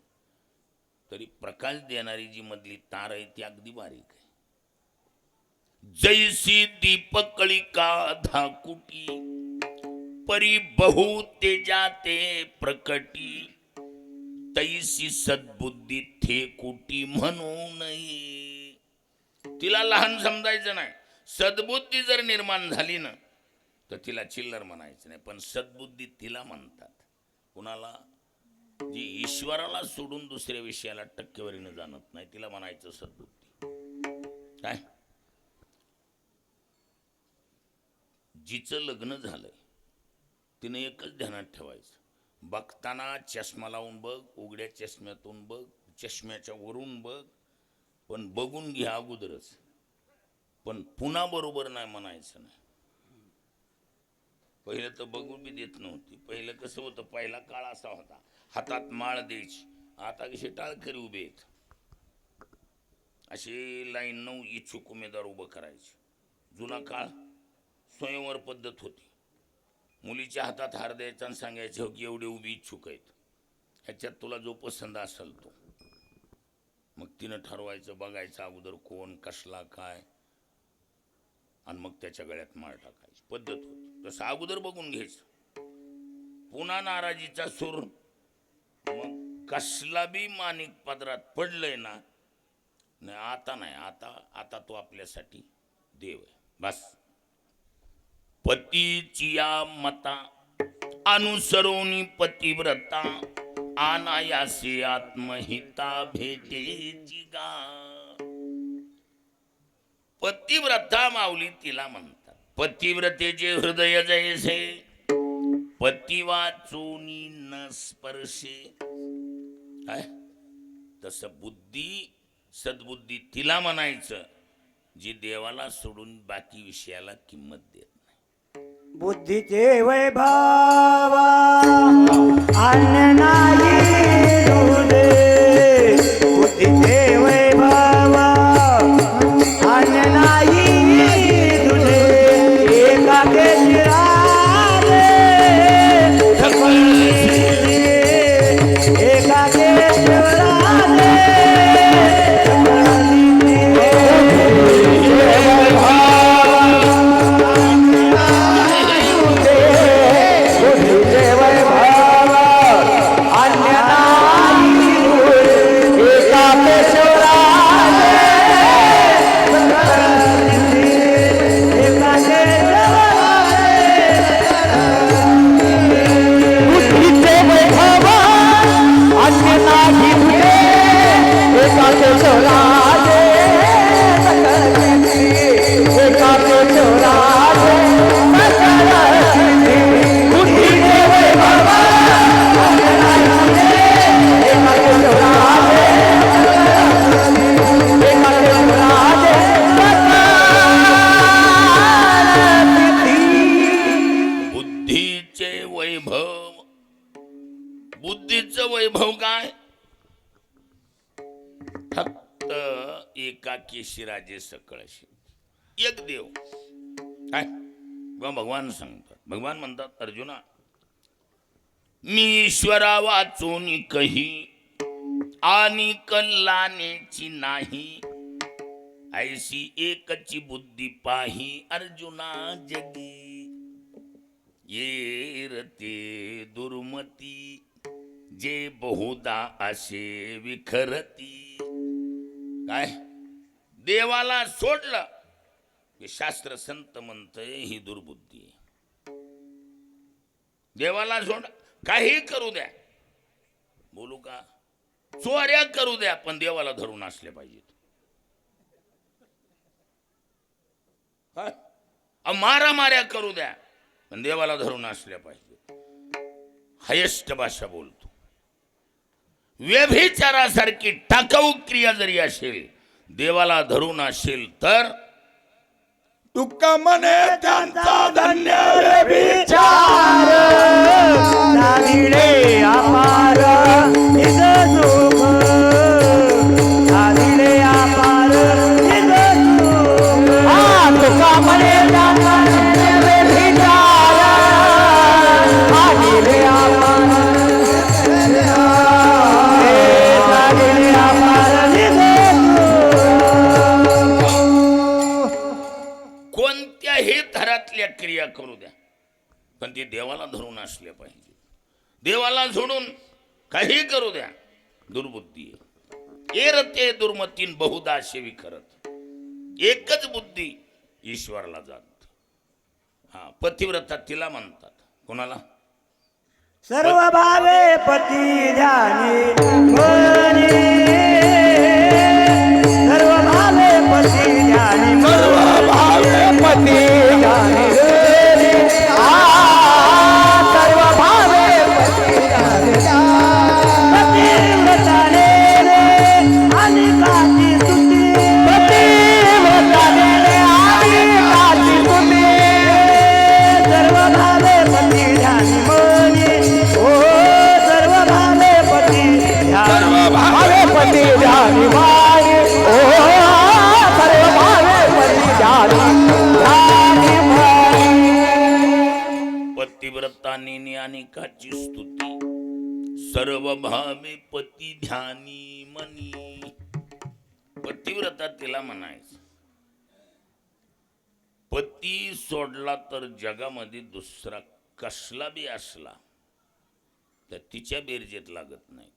तरी प्रकाश देणारी जी मधली तार आहे ती अगदी बारीक आहे. जैसी दीपकळिका धाकुटी परी बहु तेजाते प्रकटी तैसी सद्बुद्धी थे कुटी म्हणू नये. तिला लहान समजायचं नाही. सद्बुद्धी जर निर्माण झाली ना तर तिला चिल्लर म्हणायचं नाही. पण सद्बुद्धी तिला म्हणतात कुणाला? जी ईश्वराला सोडून दुसऱ्या विषयाला टक्केवारीनं जाणत नाही तिला म्हणायचं सद्बुद्धी. काय? जिचं लग्न झालंय तिनं एकच ध्यानात ठेवायचं, बघताना चष्मा लावून बघ, उघड्या चष्म्यातून बघ, चष्म्याच्या वरून बघ, पण बघून घ्या अगोदरच पण पुन्हा बरोबर नाही म्हणायचं नाही. पहिलं तर बघू बी देत नव्हती. पहिलं कसं होतं, पहिला काळ असा होता, हातात माळ द्यायची. आता कसे टाळकरी उभे आहेत, अशी लाईन 9 इच्छुक उमेदवार उभं करायचे. जुना काळ स्वयंवर पद्धत होती. मुलीच्या हातात हार द्यायचा आणि सांगायचं की एवढे उभी इच्छुक आहेत, ह्याच्यात तुला जो पसंत असेल तो. मग तिनं ठरवायचं, बघायचं अगोदर कोण कसला काय, आणि मग त्याच्या गळ्यात माळ टाकायची पद्धत होती. तसं अगोदर बघून घ्यायचं. पुन्हा नाराजीचा सूर, मग कसला बी माणिक पदरात पडलंय ना, नाही आता नाही, आता तो आपल्यासाठी देव आहे बस. पतीची या मता अनुसरोनी पतिव्रता, अनायासी आत्महिता भेटेची गा. पतिव्रता माऊली तिला म्हणतात. पतिव्रतेचे हृदय जैसे पती वाचूनी न स्पर्शे. काय तसं बुद्धी, सद्बुद्धी तिला म्हणायचं जी देवाला सोडून बाकी विषयाला किंमत देत नाही. बुद्धीचे वैभव अन्य नाही तुझे, बुद्धीचे वैभव अन्य नाही तुझे. एका केशराले एका केशराले बुद्धीचं वैभव काय? फक्त एका केशिराजे सकळशी एक देव. काय भगवान सांगतात, भगवान म्हणतात अर्जुना, मी ईश्वरा वाचून कही आणि कल्याणेची नाही, ऐशी एकची बुद्धी पाही अर्जुना जगी. ये रते दुर्मती जे बहुदा असे विखरती. काय देवाला सोडलं की शास्त्र संत म्हणतंय ही दुर्बुद्धी. देवाला सोड, काही करू द्या, बोलू का, चोऱ्या करू द्या, पण देवाला धरून असले पाहिजेत. मारामाऱ्या करू द्या, पण देवाला धरून असल्या पाहिजेत. हायेस्ट भाषा बोलतो. व्यभिचारासारखी टाकाऊ क्रिया जरी असेल, देवाला धरून असेल तर तुका म्हणे त्यांचा धन्य व्यभिचार. दादिले अपार निज सुख, दादिले अपार निज सुख. तुका म्हणे त्यांचा धन्य व्यभिचार, दादिले अपार कोणत्याही थरातल्या क्रिया करू द्या, पण ती देवाला धरून असल्या पाहिजे. देवाला सोडून काही करू द्या, दुर्बुद्धी. एरते दुर्मतीन बहुदा शेवी करत. एकच बुद्धी ईश्वराला जात. हा पतिव्रता तिला म्हणतात. कोणाला? सर्व भावे पती ध्यानी मनी, सर्व भावे पती ध्यानी, सर्व भावे पती ध्यानी. सर्व भावे पती ध्यानी. पतिव्रताने रे आणि काची सुती, पतिव्रताने पतिव्रताने अनेकाची स्तुती, सर्व भावे पती ध्यानी मनी. पतिव्रता तिला म्हणायचं. पती सोडला तर जगामध्ये दुसरा कसला बी असला तर तिच्या बेरजेत लागत नाही.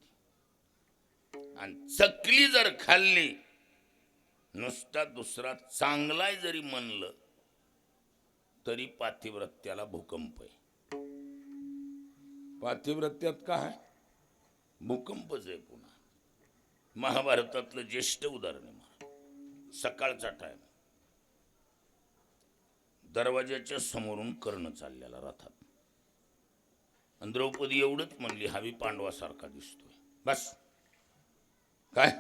आणि चकली जर खाल्ली, नुसता दुसरा चांगला जरी म्हणलं तरी पातिव्रत्याला भूकंप आहे. पातिव्रत्यात काय भूकंपच आहे. पुन्हा महाभारतातलं ज्येष्ठ उदाहरण आहे. सकाळचा टाइम, दरवाजाच्या समोरून कर्ण चाललेला रथात, आणि द्रौपदी एवढंच म्हणली, हवी पांडवासारखा दिसतोय. बस. काय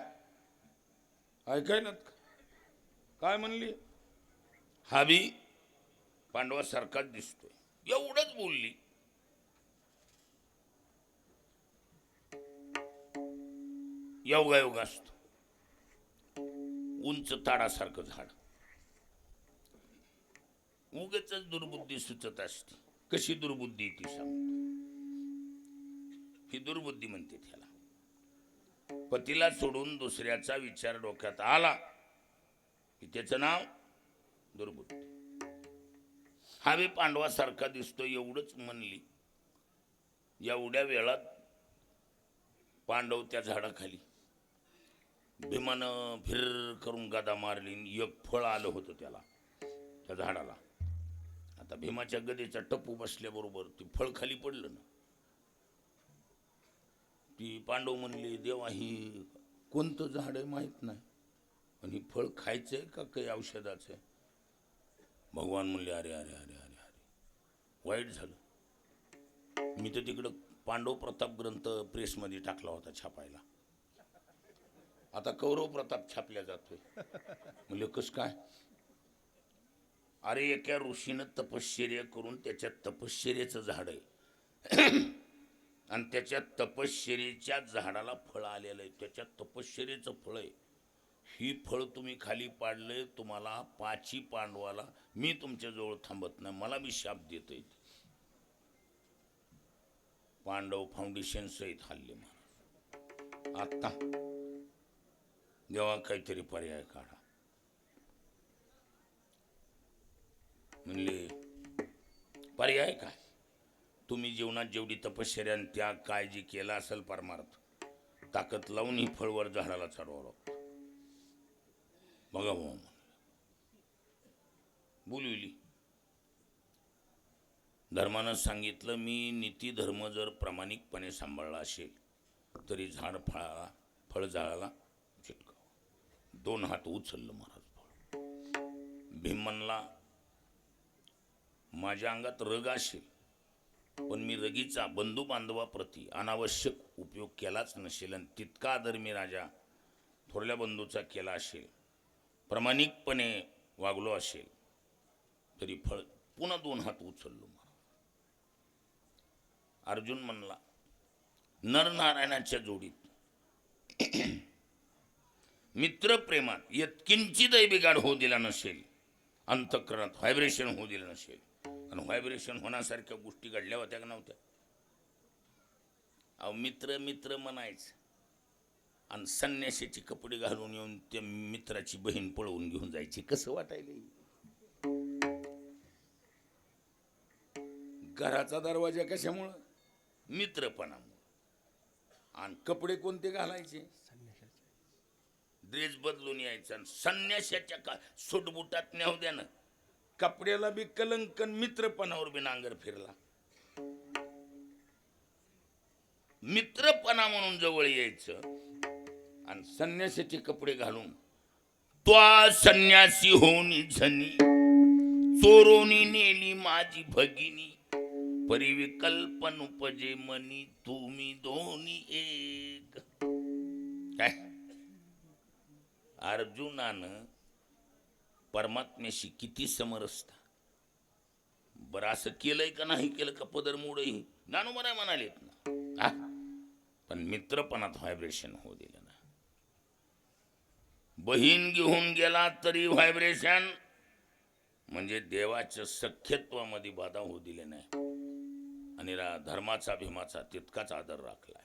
ऐकाय ना, काय म्हणली? हवी पांडवासारखाच दिसतोय, एवढंच बोलली. योगायोग असतो. उंच ताडासारखं झाड, उगच दुर्बुद्धी सुचत असते. कशी दुर्बुद्धी ती सांगतो. ही दुर्बुद्धी म्हणते त्याला. पतीला सोडून दुसऱ्याचा विचार डोक्यात आला की त्याचं नाव दुर्बुद्धी. हवी पांडवासारखा दिसतो एवढंच म्हणली. एवढ्या वेळात पांडव त्या झाडाखाली, भीमानं फिर करून गदा मारली. एक फळ आलं होतं त्याला, त्या झाडाला. आता भीमाच्या गदेचा टप्पू बसल्याबरोबर ती फळ खाली पडलं ना. ती पांडव म्हणले, देवा ही कोणतं झाड आहे माहीत नाही, पण ही फळ खायचंय का काही औषधाचं आहे? भगवान म्हणले, अरे अरे अरे अरे अरे, वाईट झालं. मी तर तिकडं पांडव प्रताप ग्रंथ प्रेसमध्ये टाकला होता छापायला. आता कौरव प्रताप छापल्या जातोय. म्हणजे कस काय? अरे एका ऋषीनं तपश्चर्या करून त्याच्या तपश्चर्याचं झाड आहे आणि त्याच्या तपश्चर्याच्या झाडाला फळ आलेलं आहे. त्याच्या तपश्चर्याचं फळ आहे. ही फळ तुम्ही खाली पाडलंय, तुम्हाला पाची पांडवाला मी तुमच्या जवळ थांबत नाही, मला मी शाप देतोय. पांडव फाउंडेशन सहित हल्ले महाराज. आता देवा काहीतरी पर्याय काढा. म्हणले, पर्याय काय? तुम्ही जीवनात जेवढी तपश्चर्या आणि त्याग काळजी केला असेल परमार्थ, ताकद लावून ही फळवर झाडाला चढवावं लागतं. बघा भाऊ बोलविली. धर्मानं सांगितलं, मी नीती धर्म जर प्रामाणिकपणे सांभाळला असेल तरी झाड फळ झाडाला चिटकावं. 2 हात उचललं महाराज फळ. भीम म्हणला, माझ्या अंगात रग असेल पण मी रगीचा बंधू बांधवाप्रती अनावश्यक उपयोग केलाच नसेल, आणि तितका आदर मी राजा थोरल्या बंधूचा केला असेल, प्रामाणिकपणे वागलो असेल तरी फळ. पुन्हा 2 हात उचललो. अर्जुन म्हणला, नरनारायणाच्या जोडीत मित्रप्रेमात यत्किंचितही बिघाड होऊ दिला नसेल, अंतःकरणात व्हायब्रेशन होऊ दिलं नसेल. आणि व्हायब्रेशन होण्यासारख्या गोष्टी घडल्या होत्या का नव्हत्या? अहो मित्र मित्र म्हणायचं आणि संन्याशाचे कपडे घालून येऊन त्या मित्राची बहीण पळवून घेऊन जायची. कसं वाटायला? घराचा दरवाजा कशामुळं? मित्रपणामुळे. आणि कपडे कोणते घालायचे? ड्रेस बदलून यायचा. संन्याशाच्या का सुटबुटात न्याव द्या ना, कपड्याला बी कलंकन, मित्रपणावर बी नांगर फिरला. मित्रपणा म्हणून जवळ यायचं आणि संन्यासाचे कपडे घालून त्वा संन्यासी होनी झनी, चोरोनी नेली माझी भगिनी, परिविकल्पन उपजे मनी, तुम्ही दोन्ही एक. काय अर्जुनानं परमात्म्याशी किती समरसता. बरं असं केलंय का नाही केलं का पदर मोडही ज्ञानोबराय म्हणालेत ना. पण मित्रपणात व्हायब्रेशन होऊ दिलं ना. बहीण घेऊन गेला तरी व्हायब्रेशन, म्हणजे देवाच्या सख्यत्वामध्ये बाधा होऊ दिले नाही. आणि धर्माचा भीमाचा तितकाच आदर राखलाय.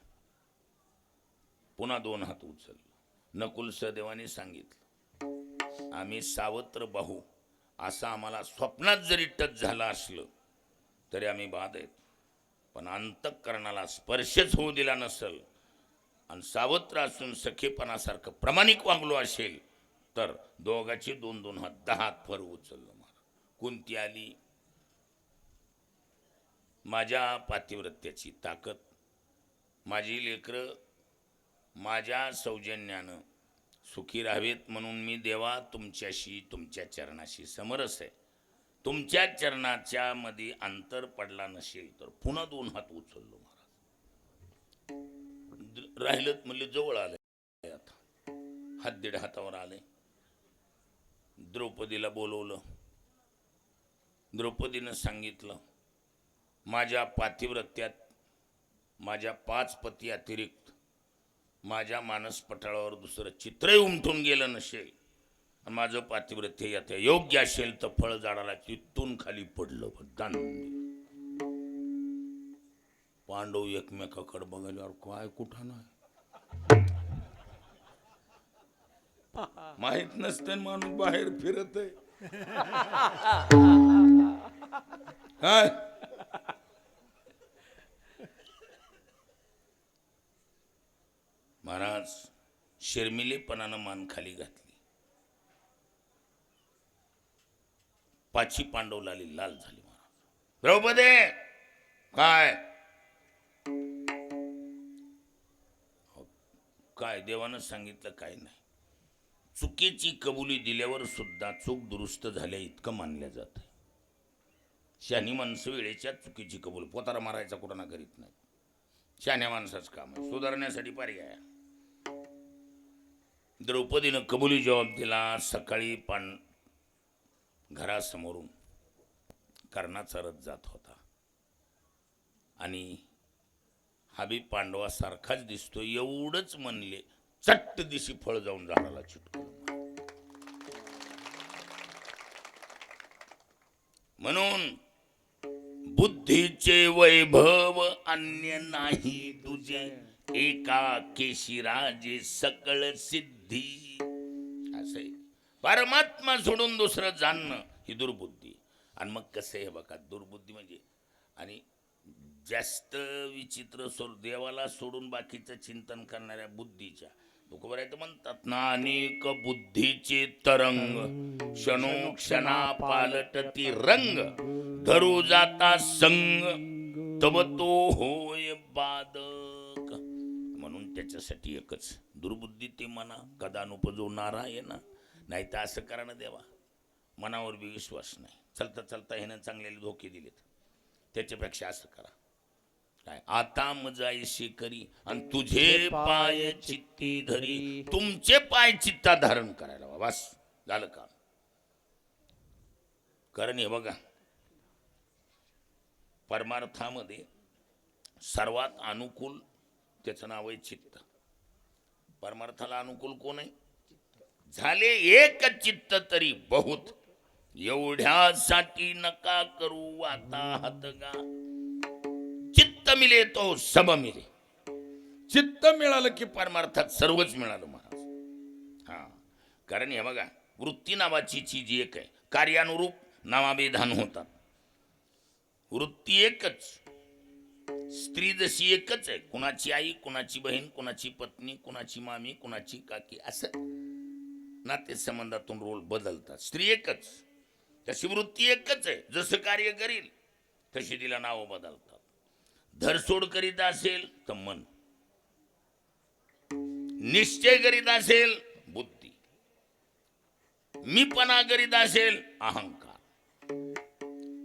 पुन्हा 2 हात उचलले. नकुल सहदेवाने सांगितलं, आम्ही सावत्र बाहू असं आम्हाला स्वप्नात जरी टच झालं असलं तरी आम्ही बाद आहेत, पण अंतःकरणाला स्पर्शच होऊ दिला नसेल आणि सावत्र असून सखेपणासारखं प्रामाणिक वागलो असेल तर दोघाची 2-2 हात 10 हात वर उचललं. कोणती आली? माझ्या पातिव्रत्याची ताकद. माझी लेकरं माझ्या सौजन्यानं सुखी राहावेत म्हणून मी देवा तुमच्याशी तुमच्या चरणाशी समरस आहे. तुमच्या चरणाच्या मध्ये अंतर पडला नसेल तर पुन्हा 2 हात उचललो महाराज. राहिलं म्हणले जवळ आले, आता 1.5 हातावर आले. द्रौपदीला बोलवलं. द्रौपदीनं सांगितलं, माझ्या पातिव्रत्यात माझ्या 5 पती अतिरिक्त माझ्या मानसपटाळावर दुसरं चित्रही उमटून गेलं नसेल आणि माझं पातिव्रत्य यात योग्य असेल तर फळ झाडाला तिथून खाली पडलं. पांडव एकमेकाकडे बघायल्यावर काय कुठं नाही माहित नसतं माणूस बाहेर फिरत आहे काय. महाराज शर्मिलेपणानं मान खाली घातली. 5 पांडव लाली लाल झाली. महाराज द्रौपदी काय काय देवानं सांगितलं काय नाही. चुकीची कबुली दिल्यावर सुद्धा चूक दुरुस्त झाल्या इतकं मानल्या जात. शहाणी माणसं वेळेच्या चुकीची कबूल पोतारा मारायचा कुठं करीत नाही. शहाण्या माणसाचं काम आहे सुधारण्यासाठी पर्याय. द्रौपदीनं कबुली जबाब दिला. सकाळी घरासमोरून कर्णाचा रथ जात होता आणि हाबी पांडवासारखाच दिसतो एवढंच म्हणले, चट्ट दिशी फळ जाऊन झाडाला चिटकलं. म्हणून बुद्धीचे वैभव अन्य नाही तुझे, एका केशिराजे सकळ सिद्धी. असे परमात्मा सोडून दुसरं जाणणं ही दुर्बुद्धी. आणि मग कसं आहे बघा, दुर्बुद्धी म्हणजे आणि जास्त विचित्र देवाला सोडून बाकीचं चिंतन करणाऱ्या बुद्धीच्या तुकोबरायत म्हणतात ना, अनेक बुद्धीचे तरंग क्षणोक्षणा पालटती रंग, धरू जाता संग तब तो होय बाधक. म्हणून त्याच्यासाठी एकच दुर्बुद्धी ते मना कदानुपजो नारायण. नाही तर असं करा ना देवा, मनावर बी विश्वास नाही, चलता चलता ह्यानं चांगलेले धोके दिलेत, त्याच्यापेक्षा असं करा काय, आता मजाईशी करी आणि तुझे पाय चित्ती धरी. तुमचे पाय चित्ता धारण करायला बस झालं का. कारण हे बघा, परमार्थामध्ये सर्वात अनुकूल त्याचं नाव आहे चित्त. परमार्थाला अनुकूल कोण आहे? झाले एक चित्त तरी बहुत, एवढ्यासाठी नका करू आता हातगा. चित्त मिले तो सब मिले. चित्त मिळालं की परमार्थात सर्वच मिळालं महाराज. हा, कारण हे बघा, वृत्ती नावाची चीज एक आहे, कार्यानुरूप नामाभिधान होतात. वृत्ती एकच, स्त्री जशी एकच आहे, कुणाची आई, कुणाची बहीण, कुणाची पत्नी, कुणाची मामी, कुणाची काकी, असं नातेसंबंधातून रोल बदलतात. स्त्री एकच, तशी वृत्ती एकच आहे. जसं कार्य करील तशी तिला नाव बदलतात. धरसोड करीत असेल तर मन, निश्चय करीत असेल बुद्धी, मीपणा करीत असेल अहंकार,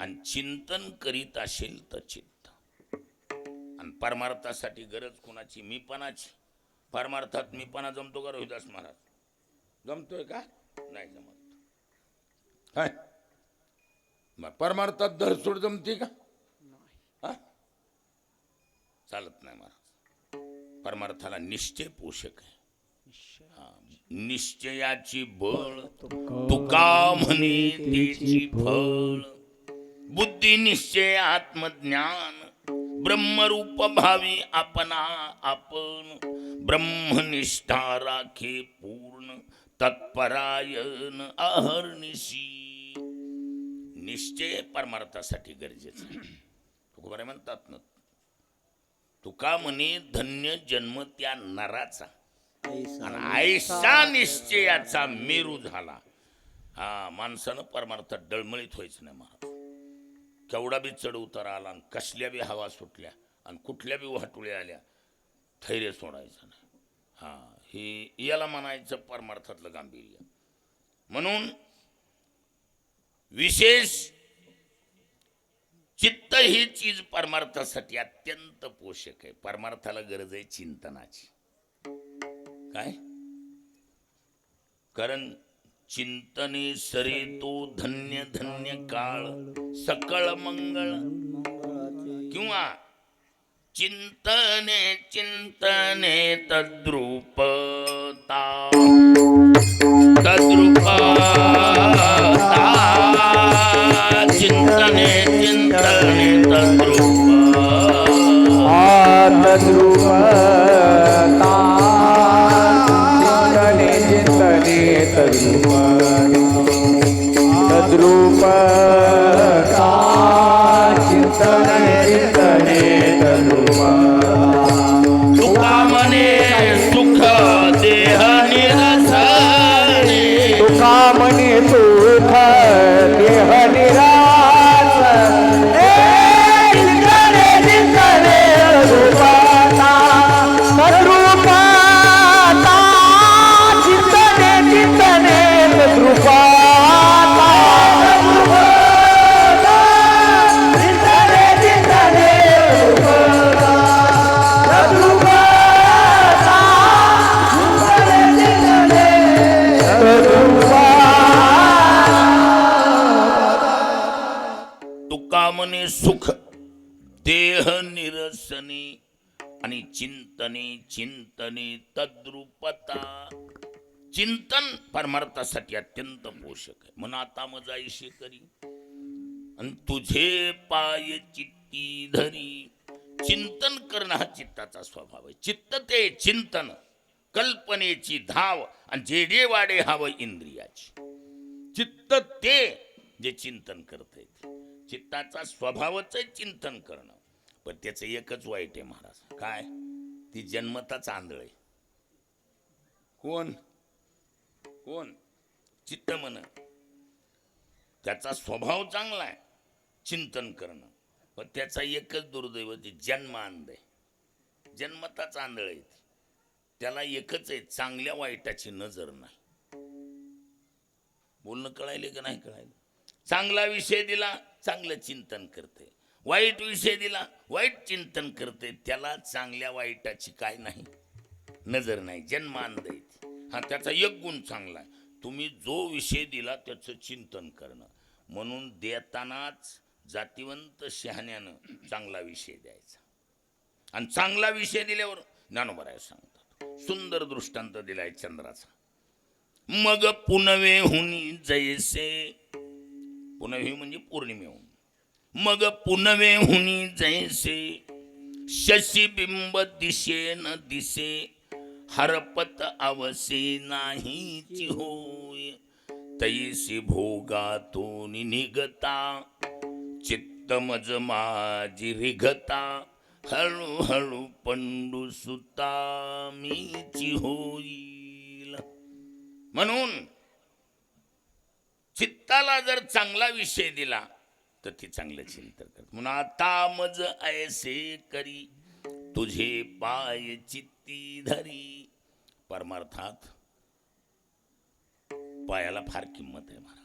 आणि चिंतन करीत असेल तर चित्त. आणि परमार्थासाठी गरज कोणाची? मीपणाची. परमार्थात मीपणा जमतो का रोहिदास महाराज? जमतोय का? नाही जमत. काय परमार्थात धरसोड जमते का? चालत नाही महाराज. परमार्थाला निश्चय पोषक आहे. निश्चयाची बळ तुका म्हणे तेची फळ. बुद्धी निश्चय आत्मज्ञान ब्रह्मरूप भावी आपणा आपण ब्रह्मनिष्ठा राखे पूर्ण तत्परायण अहर्निशी. निश्चय परमार्थासाठी गरजेचा आहे. तुकोबारे म्हणतात ना, तुका म्हणे धन्य जन्म त्या नराचा आणि ऐसा निश्चयाचा मेरू झाला. हा, माणसानं परमार्थात डळमळीत व्हायचं नाही महाराज. केवढा बी चढ उतार आला आणि कसल्या बी हवा सुटल्या आणि कुठल्या बी वाटुळ्या आल्या, धैर्य सोडायचं नाही. हा, हे याला म्हणायचं परमार्थातलं गांभीर्य. म्हणून विशेष चित्त ही चीज परमार्थासाठी अत्यंत पोषक आहे. परमार्थाला गरज आहे चिंतनाची. काय? कारण चिंतने सरे तो धन्य धन्य काळ सकळ मंगळ. किंवा चिंतने चिंतने तद्रूपता तद्रूपता. चिंतने चिंतने तद्रूपता तुका म्हणे सुख देह निरसने. तुका म्हणे सुख देह निरास. चिंतने चिंतने रूपाता तद्रूपाता. चिंतने चिंतने तद्रूपाता. चिंतने चिंतने तुका म्हणे सुख देह निरसने आणि चिंतने चिंतने तद्रूपता. चिंतन परमार्थासाठी अत्यंत पोषक आहे. म्हणून आता मजाईशी करी आणि तुझे पाय चित्ती धरी. चिंतन करणं हा चित्ताचा स्वभाव आहे. चित्त ते चिंतन, कल्पनेची धाव आणि जेडे वाडे हवं इंद्रियाची. चित्त ते जे चिंतन करते. चित्ताचा स्वभावच आहे चिंतन करणं. पण त्याचं एकच वाईट आहे महाराज. काय? ती जन्मताच आंधळ आहे. कोण कोण? चित्त म्हण. त्याचा स्वभाव चांगला आहे चिंतन करणं, पण त्याचा एकच दुर्दैव, ते जन्म अंध आहे. जन्मताच आंधळ आहे. त्याला एकच आहे, चांगल्या वाईटाची नजर नाही. बोलणं कळायले का नाही कळायलं? चांगला विषय दिला चांगलं चिंतन करते, वाईट विषय दिला वाईट चिंतन करते. त्याला चांगल्या वाईटाची काय नाही, नजर नाही. जन्मांध आहे. हा, त्याचा एक गुण चांगला आहे, तुम्ही जो विषय दिला त्याचं चिंतन करणं. म्हणून देतानाच जातिवंत शहाण्यानं चांगला विषय द्यायचा. आणि चांगला विषय दिल्यावर ज्ञानोबराय सांगतात, सुंदर दृष्टांत दिलाय चंद्राचा. मग पुनवे हुनी जैसे, पुनवे म्हणजे पौर्णिमेहून. मग पुनवे हुनी जैसे शशिबिंब दिशे न दिसे, हरपत अवसे नाहीची होय. तैसी भोगातून निघता चित्त मज माझी रिघता, हळूहळू पंडू सुता मीची होईल. म्हणून चित्ताला जर चांगला विषय दिला तर ती चांगलं चिंतन करत. म्हणून आता मज ऐसे करी तुझे पाय चित्ती धरी. परमार्थात पायाला फार किंमत आहे महाराज.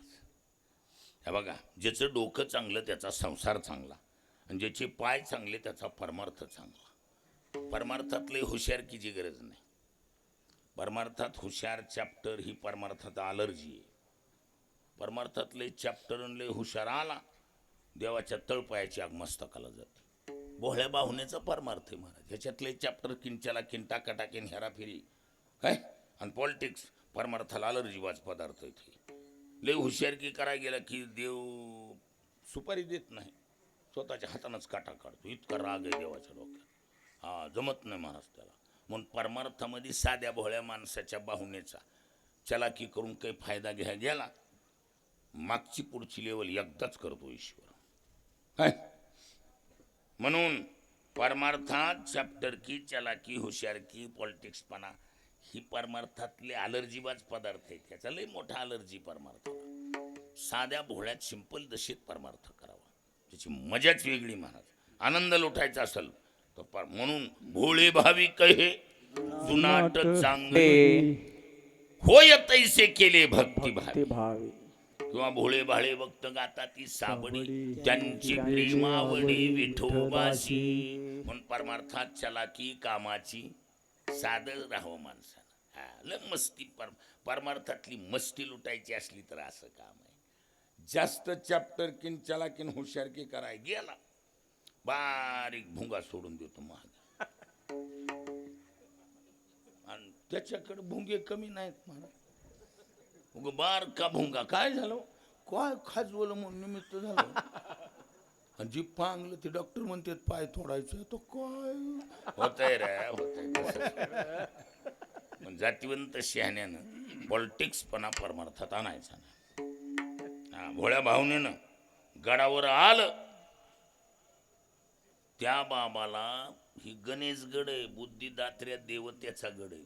हे बघा, ज्याचं डोकं चांगलं त्याचा संसार चांगला, आणि ज्याचे पाय चांगले त्याचा परमार्थ चांगला. परमार्थातले हुशारकीची गरज नाही. परमार्थात हुशार चॅप्टर ही परमार्थात अलर्जी आहे. परमार्थातले चॅप्टर लय हुशार आला देवाच्या तळपायाची आग मस्तकाला जाते. बोहळ्या बाहुण्याचा परमार्थ आहे महाराज. ह्याच्यातले चॅप्टर किंच्याला किंटा कटाकीन हेराफेरी काय आणि पॉलिटिक्स परमार्थाला अलर्जीवाज पदार्थ आहेत. लय हुशारकी करायला गेला की देव सुपारी देत नाही. स्वतःच्या हातानंच काटा काढतो, इतका राग आहे देवाच्या डोक्यात. हा जमत नाही महाराज त्याला. म्हणून परमार्थामध्ये साध्या भोळ्या माणसाच्या बाहुनेचा चलाकी करून काही फायदा घ्या गेला, मागची पुढची लेवल एकदाच करतो ईश्वर. काय म्हणून परमार्थात चॅप्टर की चलाकी हुशारकी पॉलिटिक्सपणा ही परमार्थातले अलर्जीबाज पदार्थ आहेत. त्याचा लय मोठा अलर्जी परमार्थ. साध्या भोळ्यात सिंपल दशेत परमार्थ करावा, त्याची मजाच वेगळी महाराज. आनंद लुटायचा असेल तर म्हणून भोळे भावी कहे जुनाट चांगले होय तैसे केले भक्ती भावी. किंवा भोळे भाळे भक्त गाता ती साबडी त्यांची प्रेमावडी विठोबाशी. म्हणून परमार्थात चलाकी कामाची साधं राहावं माणसानं. लय मस्ती परमार्थातली मस्ती लुटायची असली तर असं काम आहे. जास्त चॅप्टर किन चलाकीन हुशारकी कराय गेला, बारीक भुंगा सोडून देतो महाग. आणि त्याच्याकडे भुंगे कमी नाहीत महाराज. उग बार का भुंगा काय झालं, काय खाजवलं म्हणून निमित्त झालं. आणि जी पांगलं ते डॉक्टर म्हणतात पाय तोडायचं, तो काय होतंय रे होतंय. जातीवंत शहाण्यानं पॉलिटिक्सपणा परमार्थात आणायचा नाही. भोळ्या भावनेनं गडावर आलं, त्या बाबाला ही गणेश गड आहे, बुद्धिदात्र्या देवतेचा गड आहे.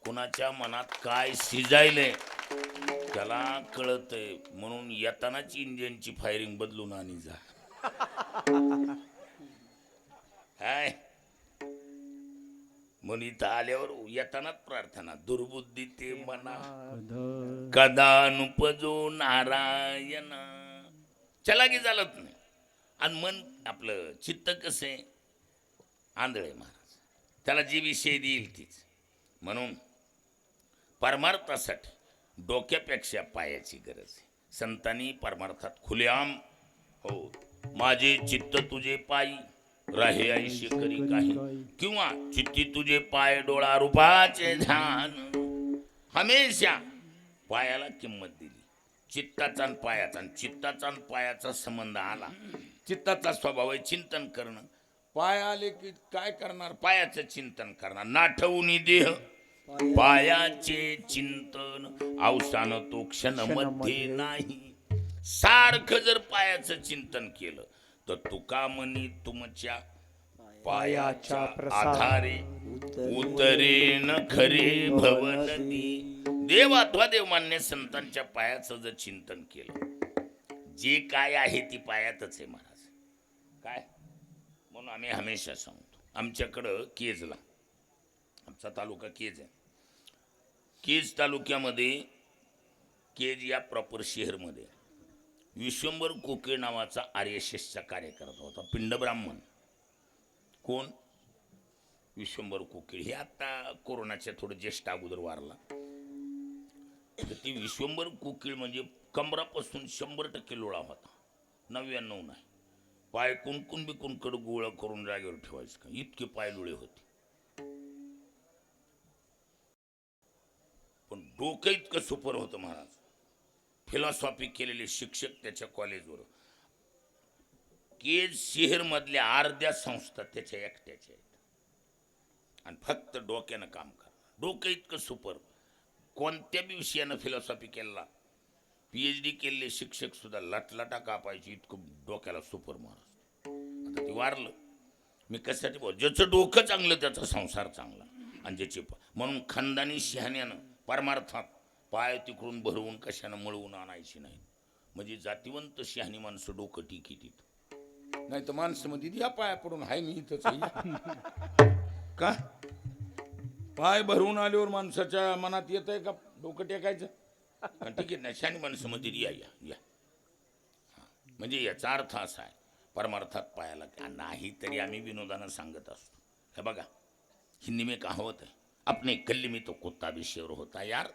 कुणाच्या मनात काय शिजायलंय त्याला कळतंय. म्हणून येतानाच इंजिनची फायरिंग बदलून आणि जा. हाय म्हणून इथं आल्यावर येतानाच प्रार्थना, दुर्बुद्धी ते मना कदा नुपजो नारायण. चला की चालत नाही. आणि मन आपलं चित्त कसं आहे आंधळे महाराज, त्याला जी विषय देईल तीच. म्हणून परमार्थासाठी डोक्यापेक्षा पायाची गरज आहे. संतांनी परमार्थात खुलेआम हो माझे चित्त तुझे पायी राहे ऐशी करी काही, किंवा चित्ती तुझे पाय डोळा रूपाचे ध्यान. हमेशा पायाला किंमत दिली. चित्ताचा आणि पायाचा, आणि चित्ताचा आणि पायाचा संबंध आला. चित्ताचा स्वभाव आहे चिंतन करणं. पाय आले की काय करणार, पायाचं चिंतन करणार. नाठवून देह पायाचे चिंतन अवसान तो क्षण मध्ये नाही. सारखं जर पायाचं चिंतन केलं तर तुका म्हणी तुमच्या पायाच्या आधारे उतरेन खरे भवनदी. देव अथवा देवमान्य संतांच्या पायाचं जर चिंतन केलं, जे काय आहे ती पायातच आहे महाराज. काय म्हणून आम्ही हमेशा सांगतो, आमच्याकडं केजला, आमचा तालुका केज आहे. केज तालुक्यामध्ये केज या प्रॉपर शहरमध्ये विश्वंभर कोके नावाचा RSSचा कार्यकर्ता होता, पिंड ब्राह्मण. कोण? विश्वंभर कोके. हे आता कोरोनाच्या थोडं ज्येष्ठ अगोदर वारला. तर ती विश्वंभर कोकिळ म्हणजे कमरापासून 100% लोळा होता, 99 नाही. पाय कुणकुण बिकून कड गोळा करून जागेवर ठेवायचं का, इतके पाय लोळे होते. पण डोकं इतकं सुपर होतं महाराज. फिलॉसॉफी केलेले शिक्षक त्याच्या कॉलेजवर. केज शहर मधल्या अर्ध्या संस्था त्याच्या एकट्याच्या आहेत. आणि फक्त डोक्यानं काम करा. डोकं इतकं सुपर. कोणत्या बी विषयानं फिलॉसॉफी केला, PhD केलेले शिक्षक सुद्धा लटलटा कापायची, इतकं डोक्याला सुपर महाराज. आता ते वारलं. मी कशासाठी बोल, ज्याचं डोकं चांगलं त्याचा संसार चांगला. आणि ज्याचे म्हणून खानदानी शहाण्यानं परमार्थात पाय तिकडून भरवून कशानं मळवून आणायची नाही. म्हणजे जातीवंत शहाणी माणसं डोकं टिकीत येत नाही. तर माणसं मध्ये या पाया पडून हाय मी इथंच का. पाय भरवून आल्यावर माणसाच्या मनात येत आहे का डोकं टेकायचं. ठीक आहे, शहाणी माणसं मध्ये या या या. म्हणजे याचा अर्थ असा आहे, परमार्थात पायाला नाही तरी आम्ही विनोदानं सांगत असतो. हे बघा, हिंदी में कहावत आहे, अपने गली में तो कुत्ता भी शेर होता यार.